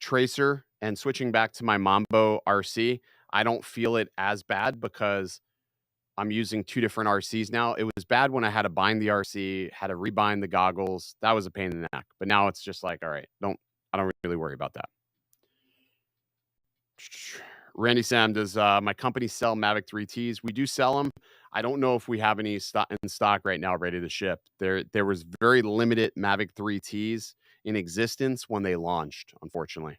Speaker 2: Tracer and switching back to my Mambo RC, I don't feel it as bad because I'm using 2 different RCs now. It was bad when I had to bind the RC, had to rebind the goggles. That was a pain in the neck. But now it's just like, all right, I don't really worry about that. Randy Sam, does my company sell Mavic 3Ts? We do sell them. I don't know if we have any in stock right now ready to ship. There was very limited Mavic 3Ts in existence when they launched, unfortunately.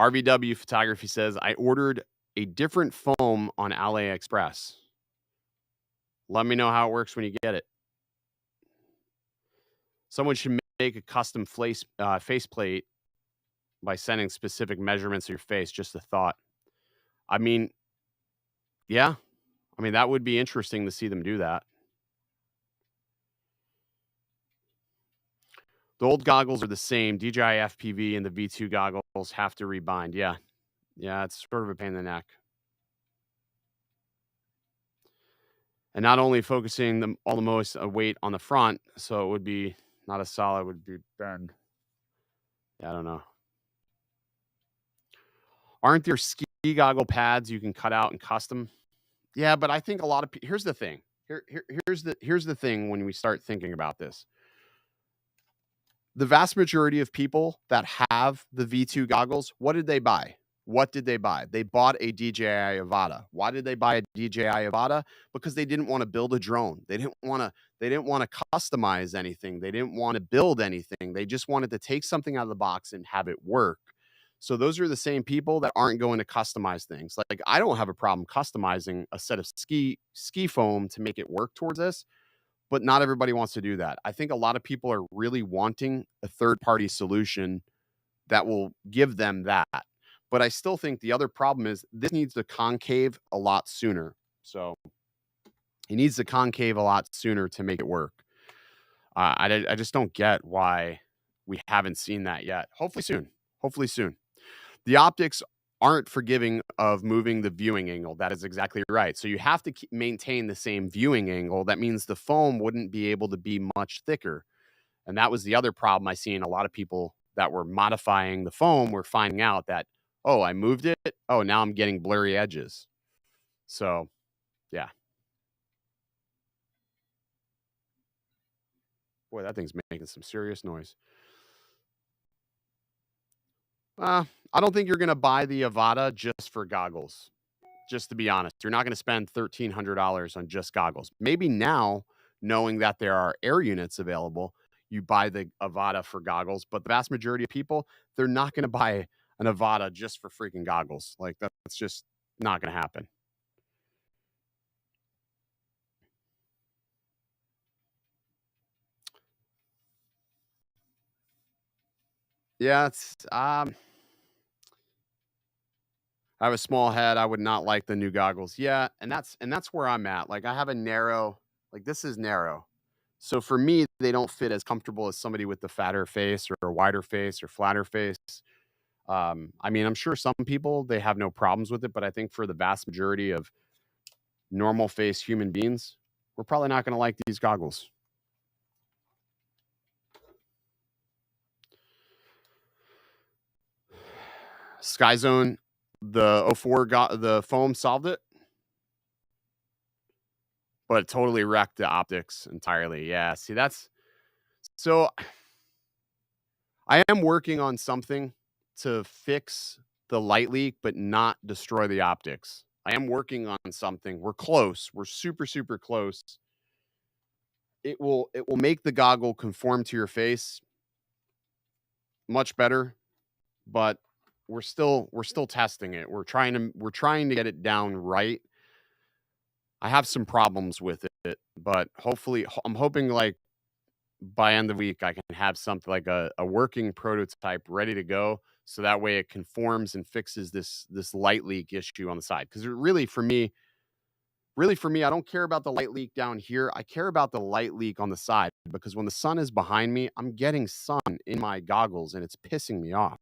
Speaker 2: RVW Photography says, I ordered a different foam on AliExpress. Let me know how it works when you get it. Someone should make a custom faceplate by sending specific measurements of your face. Just a thought. I mean, yeah. I mean, that would be interesting to see them do that. The old goggles are the same. DJI FPV and the V2 goggles have to rebind. Yeah. Yeah, it's sort of a pain in the neck. And not only focusing all the most weight on the front, so it would be not as solid, would be bend. Yeah, I don't know. Aren't there ski goggle pads you can cut out and custom? Yeah, but I think a lot of people. Here's the thing. Here's the thing when we start thinking about this. The vast majority of people that have the V2 goggles, what did they buy? They bought a DJI Avata. Why did they buy a DJI Avata? Because they didn't want to build a drone. They didn't want to customize anything. They didn't want to build anything. They just wanted to take something out of the box and have it work. So those are the same people that aren't going to customize things. Like I don't have a problem customizing a set of ski foam to make it work towards this, but not everybody wants to do that. I think a lot of people are really wanting a third-party solution that will give them that. But I still think the other problem is this needs to concave a lot sooner. So it needs to concave a lot sooner to make it work. I just don't get why we haven't seen that yet. Hopefully soon. Hopefully soon. The optics aren't forgiving of moving the viewing angle. That is exactly right. So you have to maintain the same viewing angle. That means the foam wouldn't be able to be much thicker. And that was the other problem I seen. A lot of people that were modifying the foam were finding out that, oh, I moved it. Oh, now I'm getting blurry edges. So, yeah. Boy, that thing's making some serious noise. I don't think you're going to buy the Avata just for goggles. Just to be honest, you're not going to spend $1,300 on just goggles. Maybe now, knowing that there are air units available, you buy the Avata for goggles. But the vast majority of people, they're not going to buy an Avata just for freaking goggles. Like, that's just not going to happen. Yeah, it's I have a small head. I would not like the new goggles. Yeah, and that's where I'm at. Like I have a narrow, like this is narrow. So for me, they don't fit as comfortable as somebody with the fatter face or a wider face or flatter face. I mean, I'm sure some people they have no problems with it, but I think for the vast majority of normal face human beings, we're probably not going to like these goggles. Sky Zone, the '04 got the foam solved it, but it totally wrecked the optics entirely. Yeah, see so I am working on something to fix the light leak, but not destroy the optics. I am working on something. We're close. We're super, super close. It will make the goggle conform to your face much better, but we're still testing it. We're trying to get it down right. I have some problems with it, but hopefully I'm hoping like by end of the week, I can have something like a working prototype ready to go. So that way it conforms and fixes this light leak issue on the side. Because really for me, I don't care about the light leak down here. I care about the light leak on the side because when the sun is behind me, I'm getting sun in my goggles and it's pissing me off.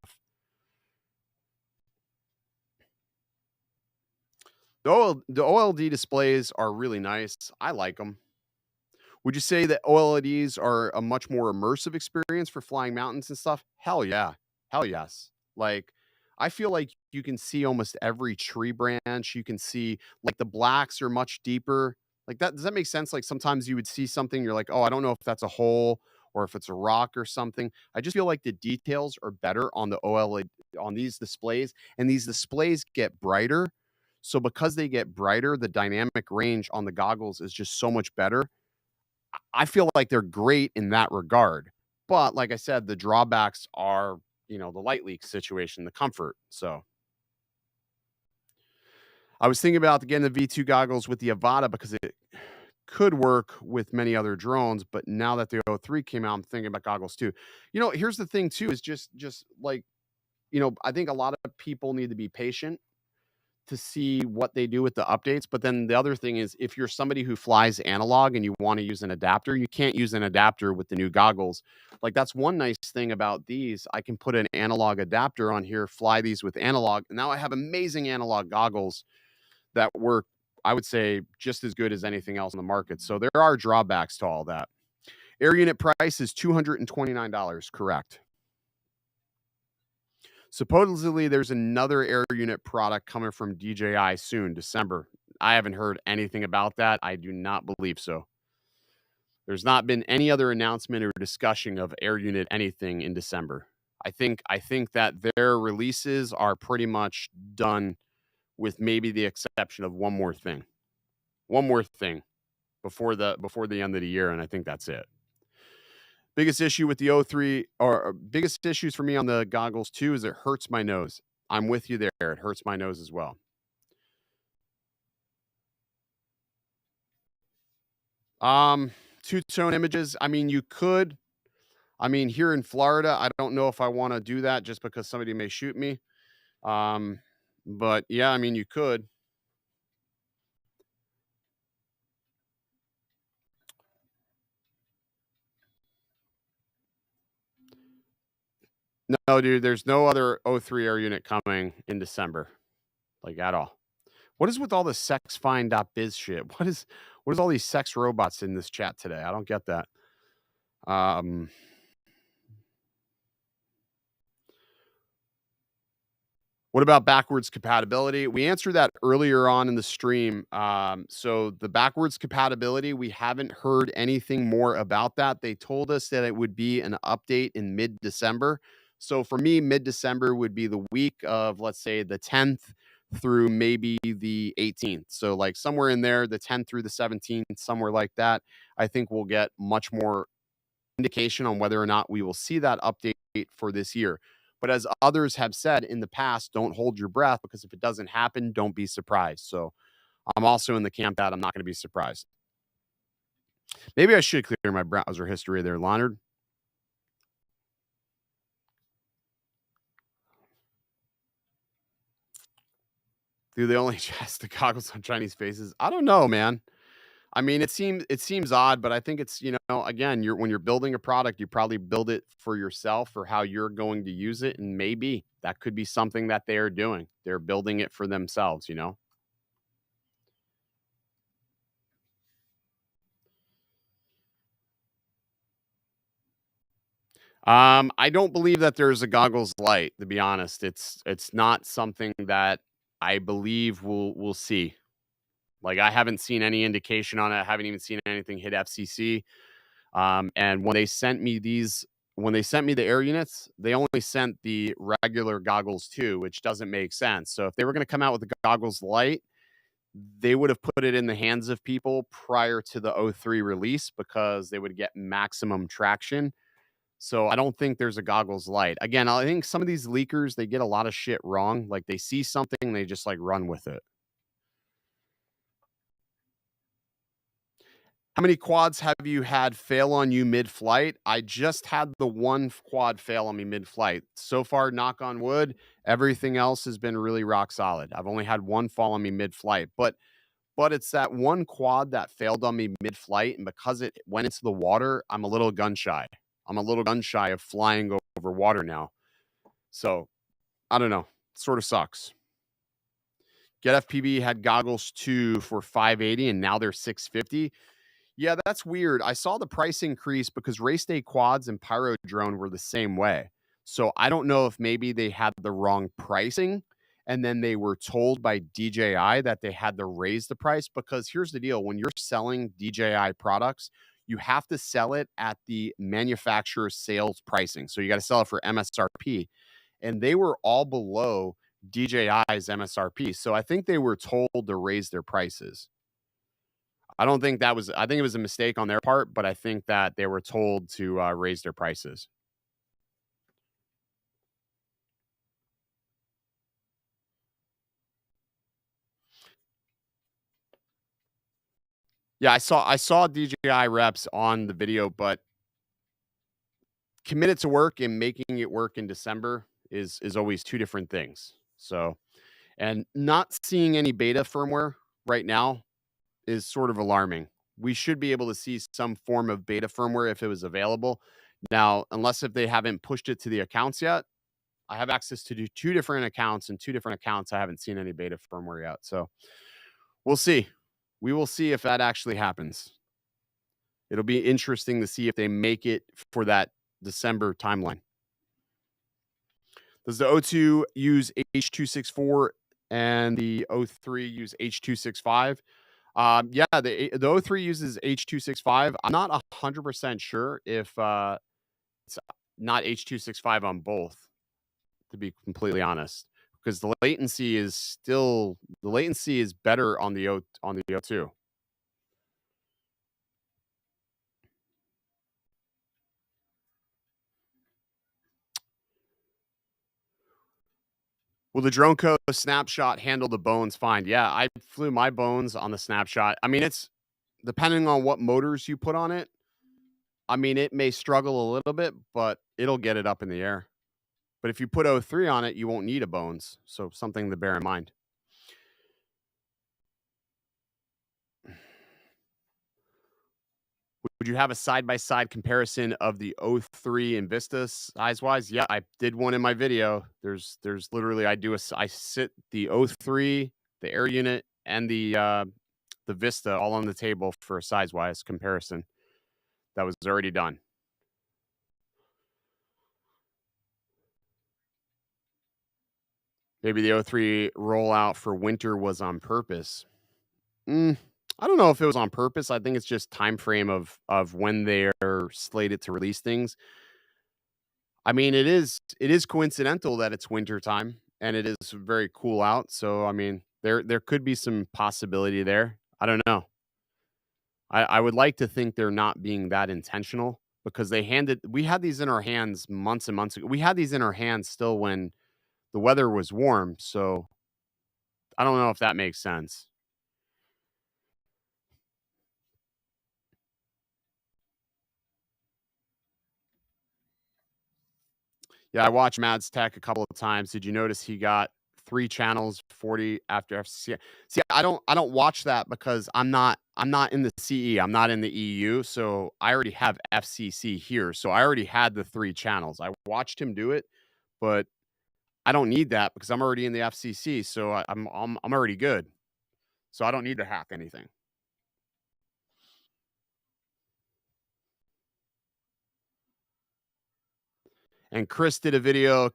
Speaker 2: The OLED displays are really nice. I like them. Would you say that OLEDs are a much more immersive experience for flying mountains and stuff? Hell yeah. Hell yes. Like, I feel like you can see almost every tree branch. You can see like the blacks are much deeper. Like that, does that make sense? Like sometimes you would see something, you're like, oh, I don't know if that's a hole or if it's a rock or something. I just feel like the details are better on the OLED on these displays, and these displays get brighter. So because they get brighter, the dynamic range on the goggles is just so much better. I feel like they're great in that regard. But like I said, the drawbacks are, the light leak situation, the comfort. So I was thinking about getting the V2 goggles with the Avata because it could work with many other drones. But now that the O3 came out, I'm thinking about goggles too. Here's the thing too, is just like, I think a lot of people need to be patient to see what they do with the updates. But then the other thing is if you're somebody who flies analog and you want to use an adapter, you can't use an adapter with the new goggles. Like that's one nice thing about these. I can put an analog adapter on here, fly these with analog, and now I have amazing analog goggles that work, I would say, just as good as anything else in the market. So there are drawbacks to all that. Air unit price is $229, correct? Supposedly, there's another air unit product coming from DJI soon, December. I haven't heard anything about that. I do not believe so. There's not been any other announcement or discussion of air unit anything in December. I think that their releases are pretty much done with maybe the exception of one more thing. One more thing before the end of the year, and I think that's it. Biggest issue with the O3 or biggest issues for me on the goggles too is it hurts my nose. I'm with you there. It hurts my nose as well. Um, two-tone images. I mean, you could. I mean, here in Florida, I don't know if I want to do that just because somebody may shoot me. Um, but yeah, I mean, you could. No, dude, there's no other O3 air unit coming in December, like at all. What is with all the sexfine.biz shit? What is all these sex robots in this chat today? I don't get that. Um, what about backwards compatibility? We answered that earlier on in the stream. So the backwards compatibility, we haven't heard anything more about that. They told us that it would be an update in mid-December. So for me, mid-December would be the week of, let's say, the 10th through maybe the 18th. So like somewhere in there, the 10th through the 17th, somewhere like that. I think we'll get much more indication on whether or not we will see that update for this year. But as others have said in the past, don't hold your breath, because if it doesn't happen, don't be surprised. So I'm also in the camp that I'm not going to be surprised. Maybe I should clear my browser history there, Leonard. Do they only adjust the goggles on Chinese faces? I don't know, man. I mean, it seems odd, but I think it's, again, when you're building a product, you probably build it for yourself, for how you're going to use it, and maybe that could be something that they are doing. They're building it for themselves. I don't believe that there's a goggles light, to be honest. It's not something that I believe we'll see. Like, I haven't seen any indication on it. I haven't even seen anything hit FCC. And when they sent me the air units, they only sent the regular goggles too, which doesn't make sense. So if they were going to come out with the goggles light, they would have put it in the hands of people prior to the O3 release, because they would get maximum traction. So I don't think there's a goggles light. Again, I think some of these leakers, they get a lot of shit wrong. Like, they see something, they just like run with it. How many quads have you had fail on you mid-flight? I just had the one quad fail on me mid-flight. So far, knock on wood, everything else has been really rock solid. I've only had one fall on me mid-flight, but it's that one quad that failed on me mid-flight, and because it went into the water, I'm a little gun shy. I'm a little gun shy of flying over water now. So I don't know. Sort of sucks. Get FPV had goggles too for 580, and now they're 650. Yeah, that's weird. I saw the price increase because Race Day quads and Pyro Drone were the same way. So I don't know if maybe they had the wrong pricing, and then they were told by DJI that they had to raise the price. Because here's the deal: when you're selling DJI products, you have to sell it at the manufacturer's sales pricing. So you got to sell it for MSRP, and they were all below DJI's MSRP. So I think they were told to raise their prices. I don't think that was I think it was a mistake on their part, but I think that they were told to, raise their prices. Yeah, I saw DJI reps on the video, but committed to work and making it work in December is always two different things. So, and not seeing any beta firmware right now is sort of alarming. We should be able to see some form of beta firmware if it was available. Now, unless if they haven't pushed it to the accounts yet, I have access to do two different accounts, and two different accounts I haven't seen any beta firmware yet. So we'll see. We will see if that actually happens. It'll be interesting to see if they make it for that December timeline. Does the O2 use H.264 and the O3 use H.265? Yeah, the O3 uses H.265. I'm not 100% sure if it's not H.265 on both, to be completely honest, because the latency is better on the O2. Will the drone co snapshot handle the bones fine? Yeah, I flew my bones on the snapshot. I mean, it's depending on what motors you put on it. I mean, it may struggle a little bit, but it'll get it up in the air. But if you put O3 on it, you won't need a bones. So something to bear in mind. Would you have a side-by-side comparison of the O3 and Vista size-wise? Yeah, I did one in my video. There's literally I sit the O3, the air unit, and the Vista all on the table for a size-wise comparison. That was already done. Maybe the O3 rollout for winter was on purpose. I don't know if it was on purpose. I think it's just time frame of when they're slated to release things. I mean, it is coincidental that it's winter time and it is very cool out. So I mean, there could be some possibility there. I don't know. I would like to think they're not being that intentional because we had these in our hands months and months ago. We had these in our hands still when the weather was warm. So I don't know if that makes sense. Yeah, I watched Mads Tech a couple of times. Did you notice he got 3 channels, 40 after FCC? See, I don't watch that because I'm not in the CE. I'm not in the EU, so I already have FCC here. So I already had the 3 channels. I watched him do it, but I don't need that because I'm already in the FCC, so I'm already good. So I don't need to hack anything. And Chris did a video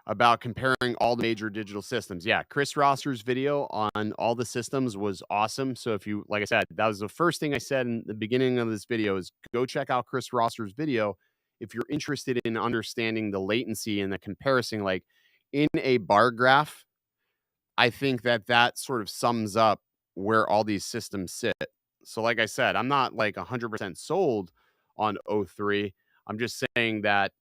Speaker 2: about comparing all the major digital systems. Yeah, Chris Rosser's video on all the systems was awesome. So if you, like I said, that was the first thing I said in the beginning of this video is go check out Chris Rosser's video if you're interested in understanding the latency and the comparison. Like in a bar graph, I think that sort of sums up where all these systems sit. So like I said, I'm not like 100% sold on O3. I'm just saying that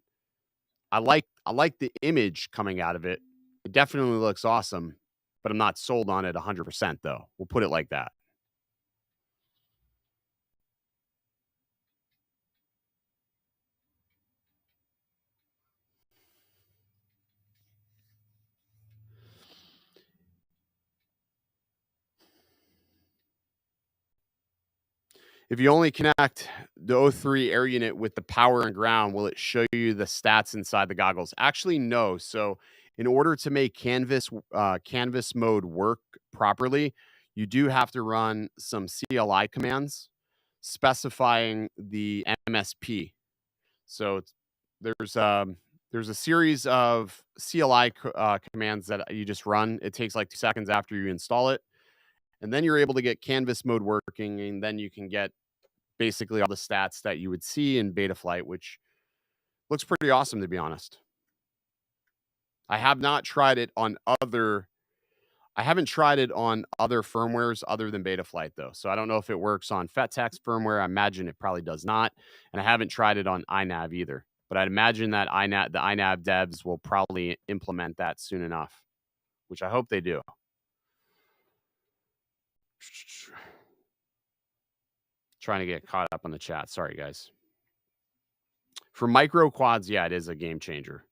Speaker 2: I like the image coming out of it. It definitely looks awesome, but I'm not sold on it 100% though. We'll put it like that. If you only connect the O3 air unit with the power and ground, will it show you the stats inside the goggles? Actually, no. So, in order to make canvas mode work properly, you do have to run some CLI commands specifying the MSP. So there's a series of commands that you just run. It takes like 2 seconds after you install it, and then you're able to get canvas mode working, and then you can get basically all the stats that you would see in Betaflight, which looks pretty awesome to be honest. I have not tried it on other I haven't tried it on other firmwares other than Betaflight though. So I don't know if it works on FetTex firmware. I imagine it probably does not. And I haven't tried it on iNav either. But I'd imagine that the iNav devs will probably implement that soon enough, which I hope they do. Trying to get caught up on the chat. Sorry, guys. For micro quads, yeah, it is a game changer.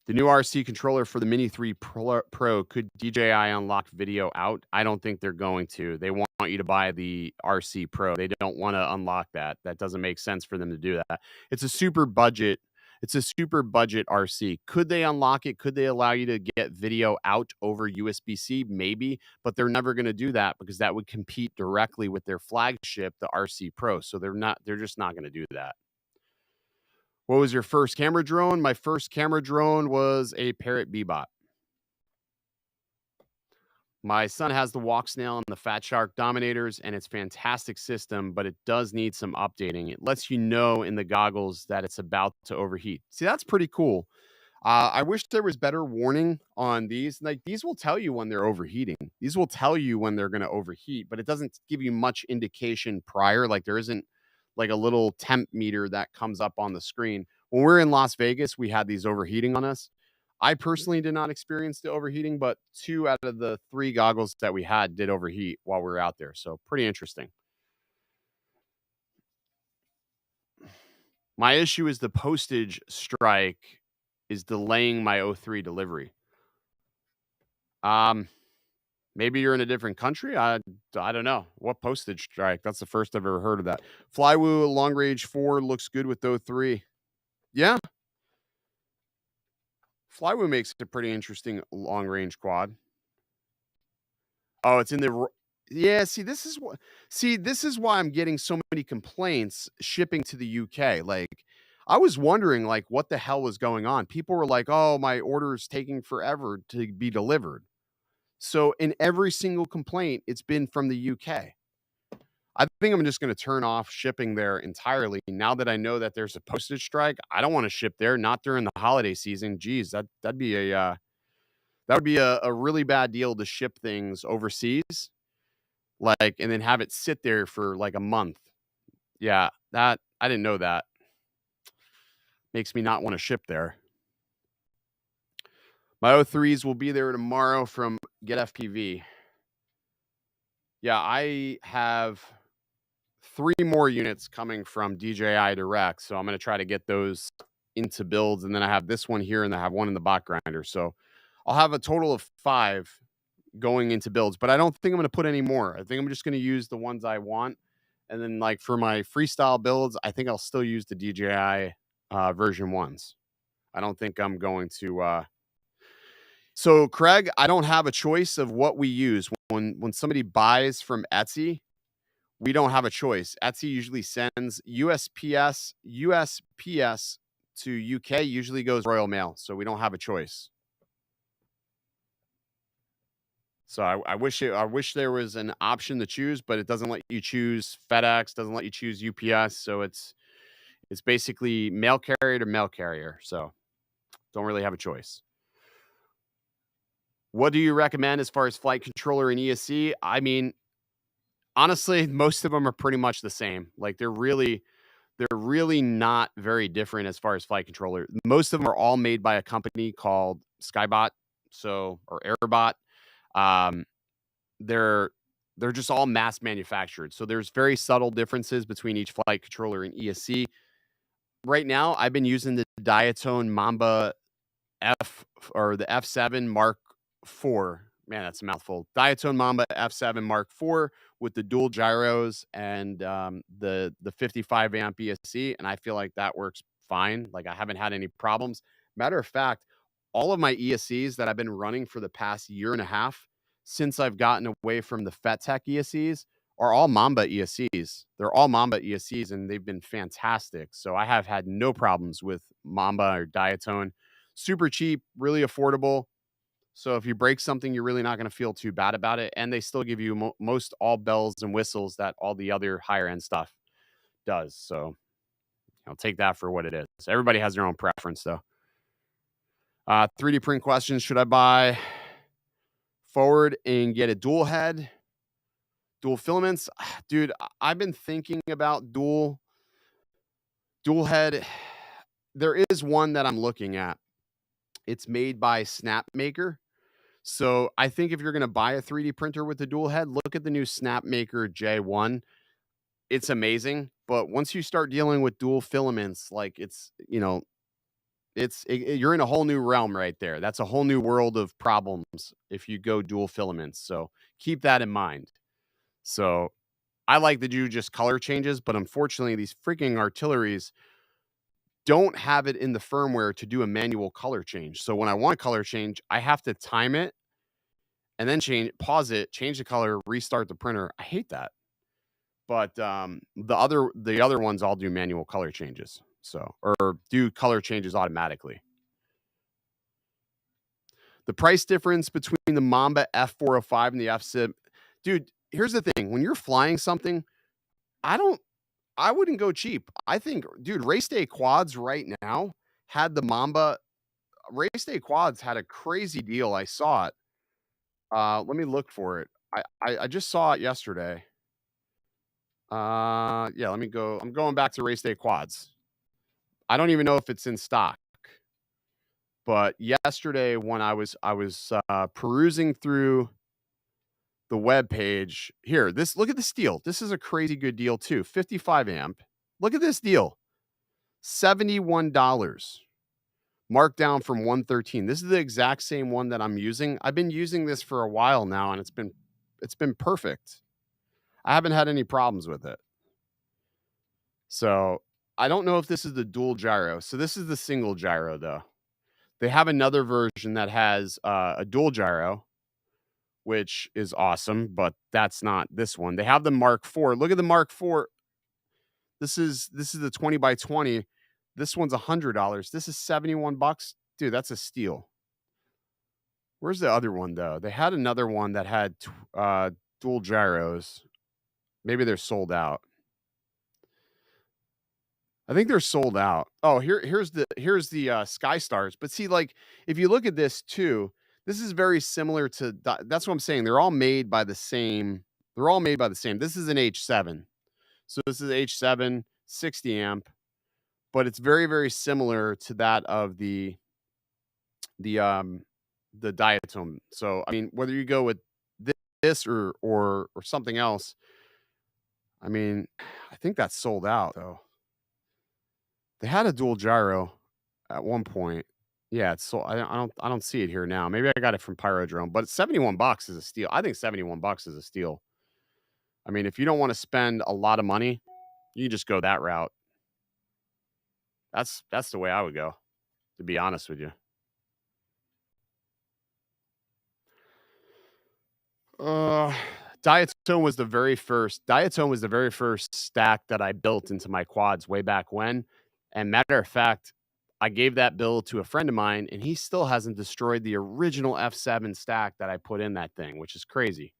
Speaker 2: The new RC controller for the Mini 3 Pro, could DJI unlock video out? I don't think they're going to. They want you to buy the RC Pro. They don't want to unlock that. That doesn't make sense for them to do that. It's a super budget RC. Could they unlock it? Could they allow you to get video out over USB-C? Maybe, but they're never going to do that because that would compete directly with their flagship, the RC Pro. So they're just not going to do that. What was your first camera drone? My first camera drone was a Parrot Bebop. My son has the Walk Snail and the Fat Shark Dominators, and it's a fantastic system, but it does need some updating. It lets you know in the goggles that it's about to overheat. See, that's pretty cool. I wish there was better warning on these. Like these will tell you when they're overheating. These will tell you when they're going to overheat, but it doesn't give you much indication prior. Like there isn't like a little temp meter that comes up on the screen. When we're in Las Vegas, we had these overheating on us. I personally did not experience the overheating, but 2 out of the 3 goggles that we had did overheat while we were out there. So pretty interesting. My issue is the postage strike is delaying my O3 delivery. Maybe you're in a different country. I don't know. What postage strike? That's the first I've ever heard of that. Flywoo Long Range 4 looks good with O3. Yeah, Flywoo makes a pretty interesting long range quad. Oh, it's in the yeah, see, this is why I'm getting so many complaints shipping to the UK. Like, I was wondering, like, what the hell was going on. People were like, "Oh, my order is taking forever to be delivered." So, in every single complaint, it's been from the UK. I think I'm just gonna turn off shipping there entirely now that I know that there's a postage strike. I don't wanna ship there, not during the holiday season. Geez, that'd be that would be a really bad deal to ship things overseas, like, and then have it sit there for, like, a month. Yeah, that I didn't know that. Makes me not wanna ship there. My O3s will be there tomorrow from Get FPV. Yeah, I have 3 more units coming from DJI Direct, so I'm gonna try to get those into builds, and then I have this one here, and I have one in the bot grinder, so I'll have a total of 5 going into builds, but I don't think I'm gonna put any more. I think I'm just gonna use the ones I want, and then, like, for my freestyle builds, I think I'll still use the DJI, version 1s. I don't think I'm going to, So, Craig, I don't have a choice of what we use. When somebody buys from Etsy, we don't have a choice. Etsy usually sends USPS to UK usually goes Royal Mail, so we don't have a choice. So I wish there was an option to choose, but it doesn't let you choose FedEx, doesn't let you choose UPS, so it's basically mail carrier to mail carrier. So don't really have a choice. What do you recommend as far as flight controller and ESC? I mean, honestly, most of them are pretty much the same. Like they're really not very different as far as flight controller. Most of them are all made by a company called Skybot, or Airbot. Um, they're they're just all mass manufactured. So there's very subtle differences between each flight controller and ESC. Right now, I've been using the Diatone Mamba F or the F7 Mark IV. Man, that's a mouthful. Diatone Mamba F7 Mark IV with the dual gyros and the 55 amp ESC, and I feel like that works fine. Like I haven't had any problems. Matter of fact, all of my ESCs that I've been running for the past year and a half since I've gotten away from the FetTech ESCs are all Mamba ESCs. They're all Mamba ESCs, and they've been fantastic. So I have had no problems with Mamba or Diatone. Super cheap, really affordable. So if you break something, you're really not going to feel too bad about it. And they still give you most all bells and whistles that all the other higher end stuff does. So I'll take that for what it is. Everybody has their own preference, though. 3D print questions. Should I buy forward and get a dual head, dual filaments? Dude, I've been thinking about dual head. There is one that I'm looking at. It's made by Snapmaker. So I think if you're going to buy a 3D printer with a dual head, look at the new Snapmaker J1. It's amazing, but once you start dealing with dual filaments, like you're in a whole new realm right there. That's a whole new world of problems if you go dual filaments. So keep that in mind. So I like to do just color changes, but unfortunately, these freaking artilleries don't have it in the firmware to do a manual color change. So when I want a color change, I have to time it and then pause it, change the color, restart the printer. I hate that. But the other ones all do manual color changes. So or do color changes automatically. The price difference between the Mamba F405 and the F-Sim. Dude, here's the thing. When you're flying something, I wouldn't go cheap. I think, dude, Race Day Quads right now had the Mamba. Race Day Quads had a crazy deal. I saw it. Let me look for it. I just saw it yesterday. Yeah, let me go. I'm going back to Race Day Quads. I don't even know if it's in stock. But yesterday when I was perusing through the web page, look at this deal. This is a crazy good deal too. 55 amp. Look at this deal. $71. marked down from 113. This is the exact same one that I'm using. I've been using this for a while now, and it's been perfect. I haven't had any problems with it. So I don't know if this is the dual gyro. So this is the single gyro though. They have another version that has a dual gyro, which is awesome, but that's not this one. They have the Mark IV. Look at the Mark IV. This is the 20 by 20. This one's $100. This is $71. Dude, that's a steal. Where's the other one though? They had another one that had dual gyros. Maybe they're sold out. I think they're sold out. Oh, here's the Sky Stars. But see, like if you look at this too, this is very similar to that's what I'm saying. They're all made by the same. They're all made by the same. This is an H7. So this is H7 60 amp, but it's very, very similar to that of the diatone. So I mean, whether you go with this or something else, I mean, I think that's sold out though. They had a dual gyro at one point. Yeah, it's so I don't see it here now. Maybe I got it from Pyrodrome, but $71 is a steal. I think $71 is a steal. I mean, if you don't want to spend a lot of money, you just go that route. That's the way I would go, to be honest with you. Diatone was the very first stack that I built into my quads way back when. And matter of fact, I gave that build to a friend of mine, and he still hasn't destroyed the original F7 stack that I put in that thing, which is crazy.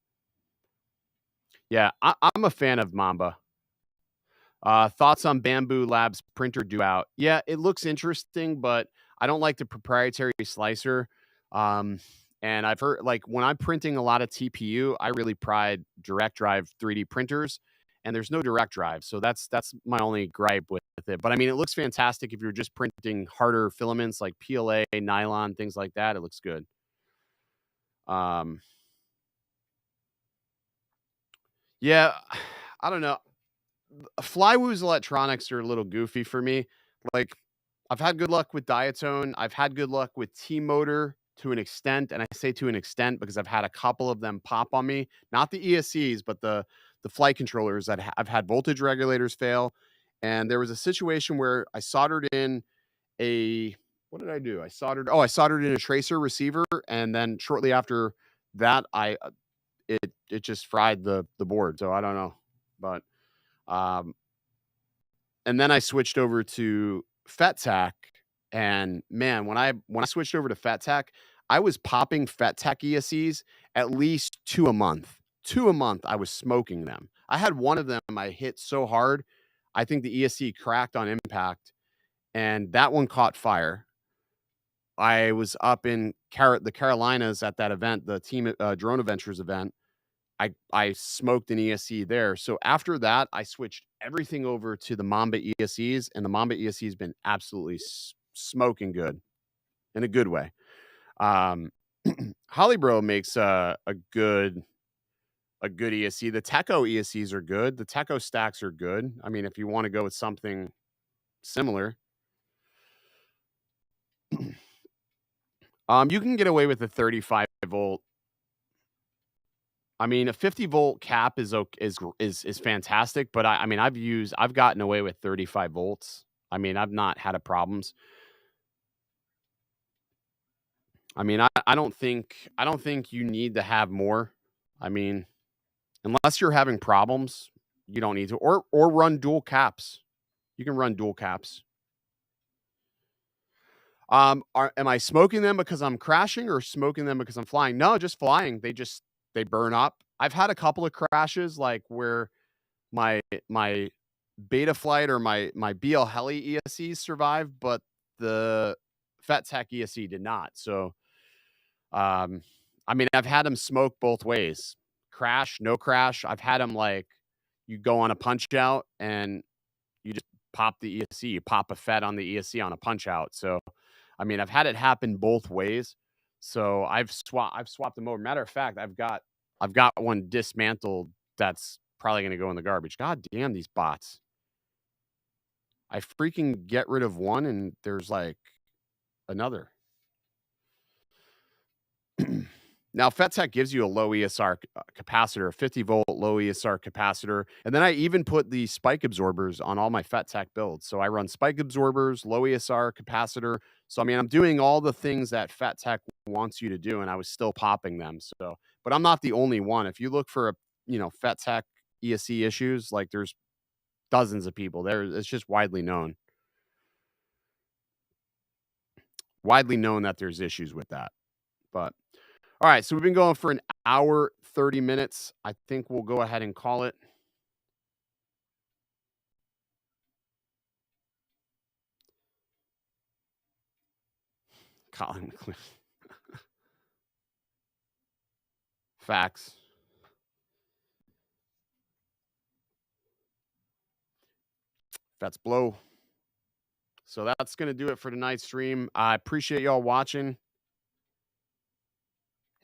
Speaker 2: Yeah, I'm a fan of Mamba. Thoughts on Bamboo Labs printer due out? Yeah, it looks interesting, but I don't like the proprietary slicer. And I've heard like when I'm printing a lot of TPU, I really pride direct drive 3D printers, and there's no direct drive, so that's my only gripe with it. But I mean, it looks fantastic if you're just printing harder filaments like PLA, nylon, things like that. It looks good. Yeah, I don't know. Flywoo's electronics are a little goofy for me. Like, I've had good luck with Diatone. I've had good luck with T-Motor to an extent, and I say to an extent because I've had a couple of them pop on me. Not the ESCs, but the flight controllers that I've had voltage regulators fail. And there was a situation where I soldered in a what did I do? I soldered in a tracer receiver, and then shortly after that, it just fried the board. So I don't know, but and then I switched over to FetTac, and man, when I switched over to FetTac, I was popping FetTac ESCs at least 2 a month. 2 a month, I was smoking them. I had one of them I hit so hard, I think the ESC cracked on impact, and that one caught fire. I was up in the Carolinas at that event, the Team Drone Adventures event. I smoked an ESC there. So after that, I switched everything over to the Mamba ESCs, and the Mamba ESC has been absolutely smoking good in a good way. Hollybro makes a good ESC. The Teco ESCs are good. The Teco stacks are good. I mean, if you want to go with something similar, you can get away with a 35 volt. I mean, a 50 volt cap is fantastic, but I mean, I've gotten away with 35 volts. I mean, I've not had a problems. I mean, I don't think you need to have more. I mean, unless you're having problems, you don't need to, or run dual caps. You can run dual caps. Am I smoking them because I'm crashing or smoking them because I'm flying? No, just flying. They burn up. I've had a couple of crashes like where my beta flight or my BL Heli ESCs survived, but the FetTac ESC did not. So, I mean, I've had them smoke both ways. Crash, no crash. I've had them like you go on a punch out and you just pop the ESC, you pop a FET on the ESC on a punch out. So, I mean, I've had it happen both ways. So I've swapped them over. Matter of fact, I've got one dismantled that's probably going to go in the garbage. God damn these bots. I freaking get rid of one and there's like another. Now, FetTech gives you a low ESR capacitor, a 50-volt low ESR capacitor. And then I even put the spike absorbers on all my FetTech builds. So I run spike absorbers, low ESR capacitor. So, I mean, I'm doing all the things that FetTech wants you to do, and I was still popping them. So, but I'm not the only one. If you look for, FetTech ESC issues, like there's dozens of people there. It's just widely known. Widely known that there's issues with that. But all right, so we've been going for an hour, 30 minutes. I think we'll go ahead and call it. Colin. Facts. That's blow. So that's going to do it for tonight's stream. I appreciate y'all watching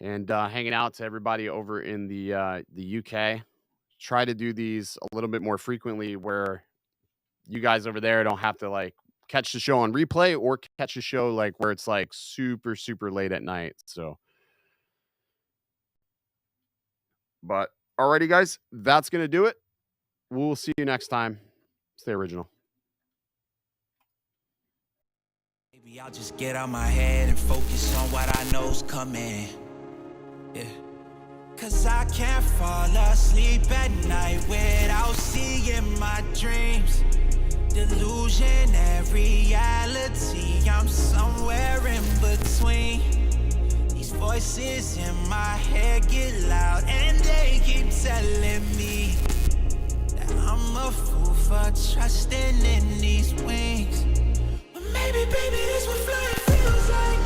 Speaker 2: and hanging out to everybody over in the UK. Try to do these a little bit more frequently where you guys over there don't have to like catch the show on replay or catch the show like where it's like super, super late at night. So, but alrighty, guys, that's going to do it. We'll see you next time. Stay original.
Speaker 1: Maybe I'll just get out my head and focus on what I know's coming. Yeah. Cause I can't fall asleep at night without seeing my dreams. Delusion and reality, I'm somewhere in between. These voices in my head get loud and they keep telling me that I'm a fool for trusting in these wings. But maybe, baby, this what flying feels like.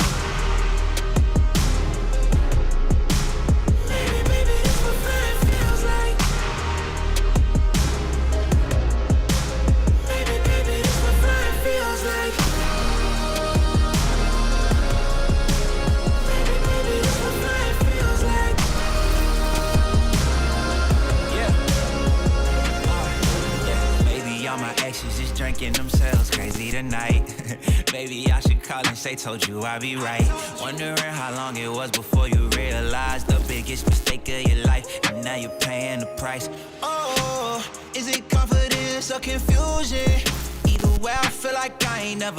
Speaker 1: Maybe, baby, this what flying feels like. Maybe, baby, this what flying feels like. Maybe, baby, this what flying feels like. Yeah. Maybe all my exes just drinking themselves crazy tonight. Maybe I should call and say, told you I'd be right. Wondering how long it was before you realized the biggest mistake of your life, and now you're paying the price. Oh, is it confidence or confusion? Either way, I feel like I ain't never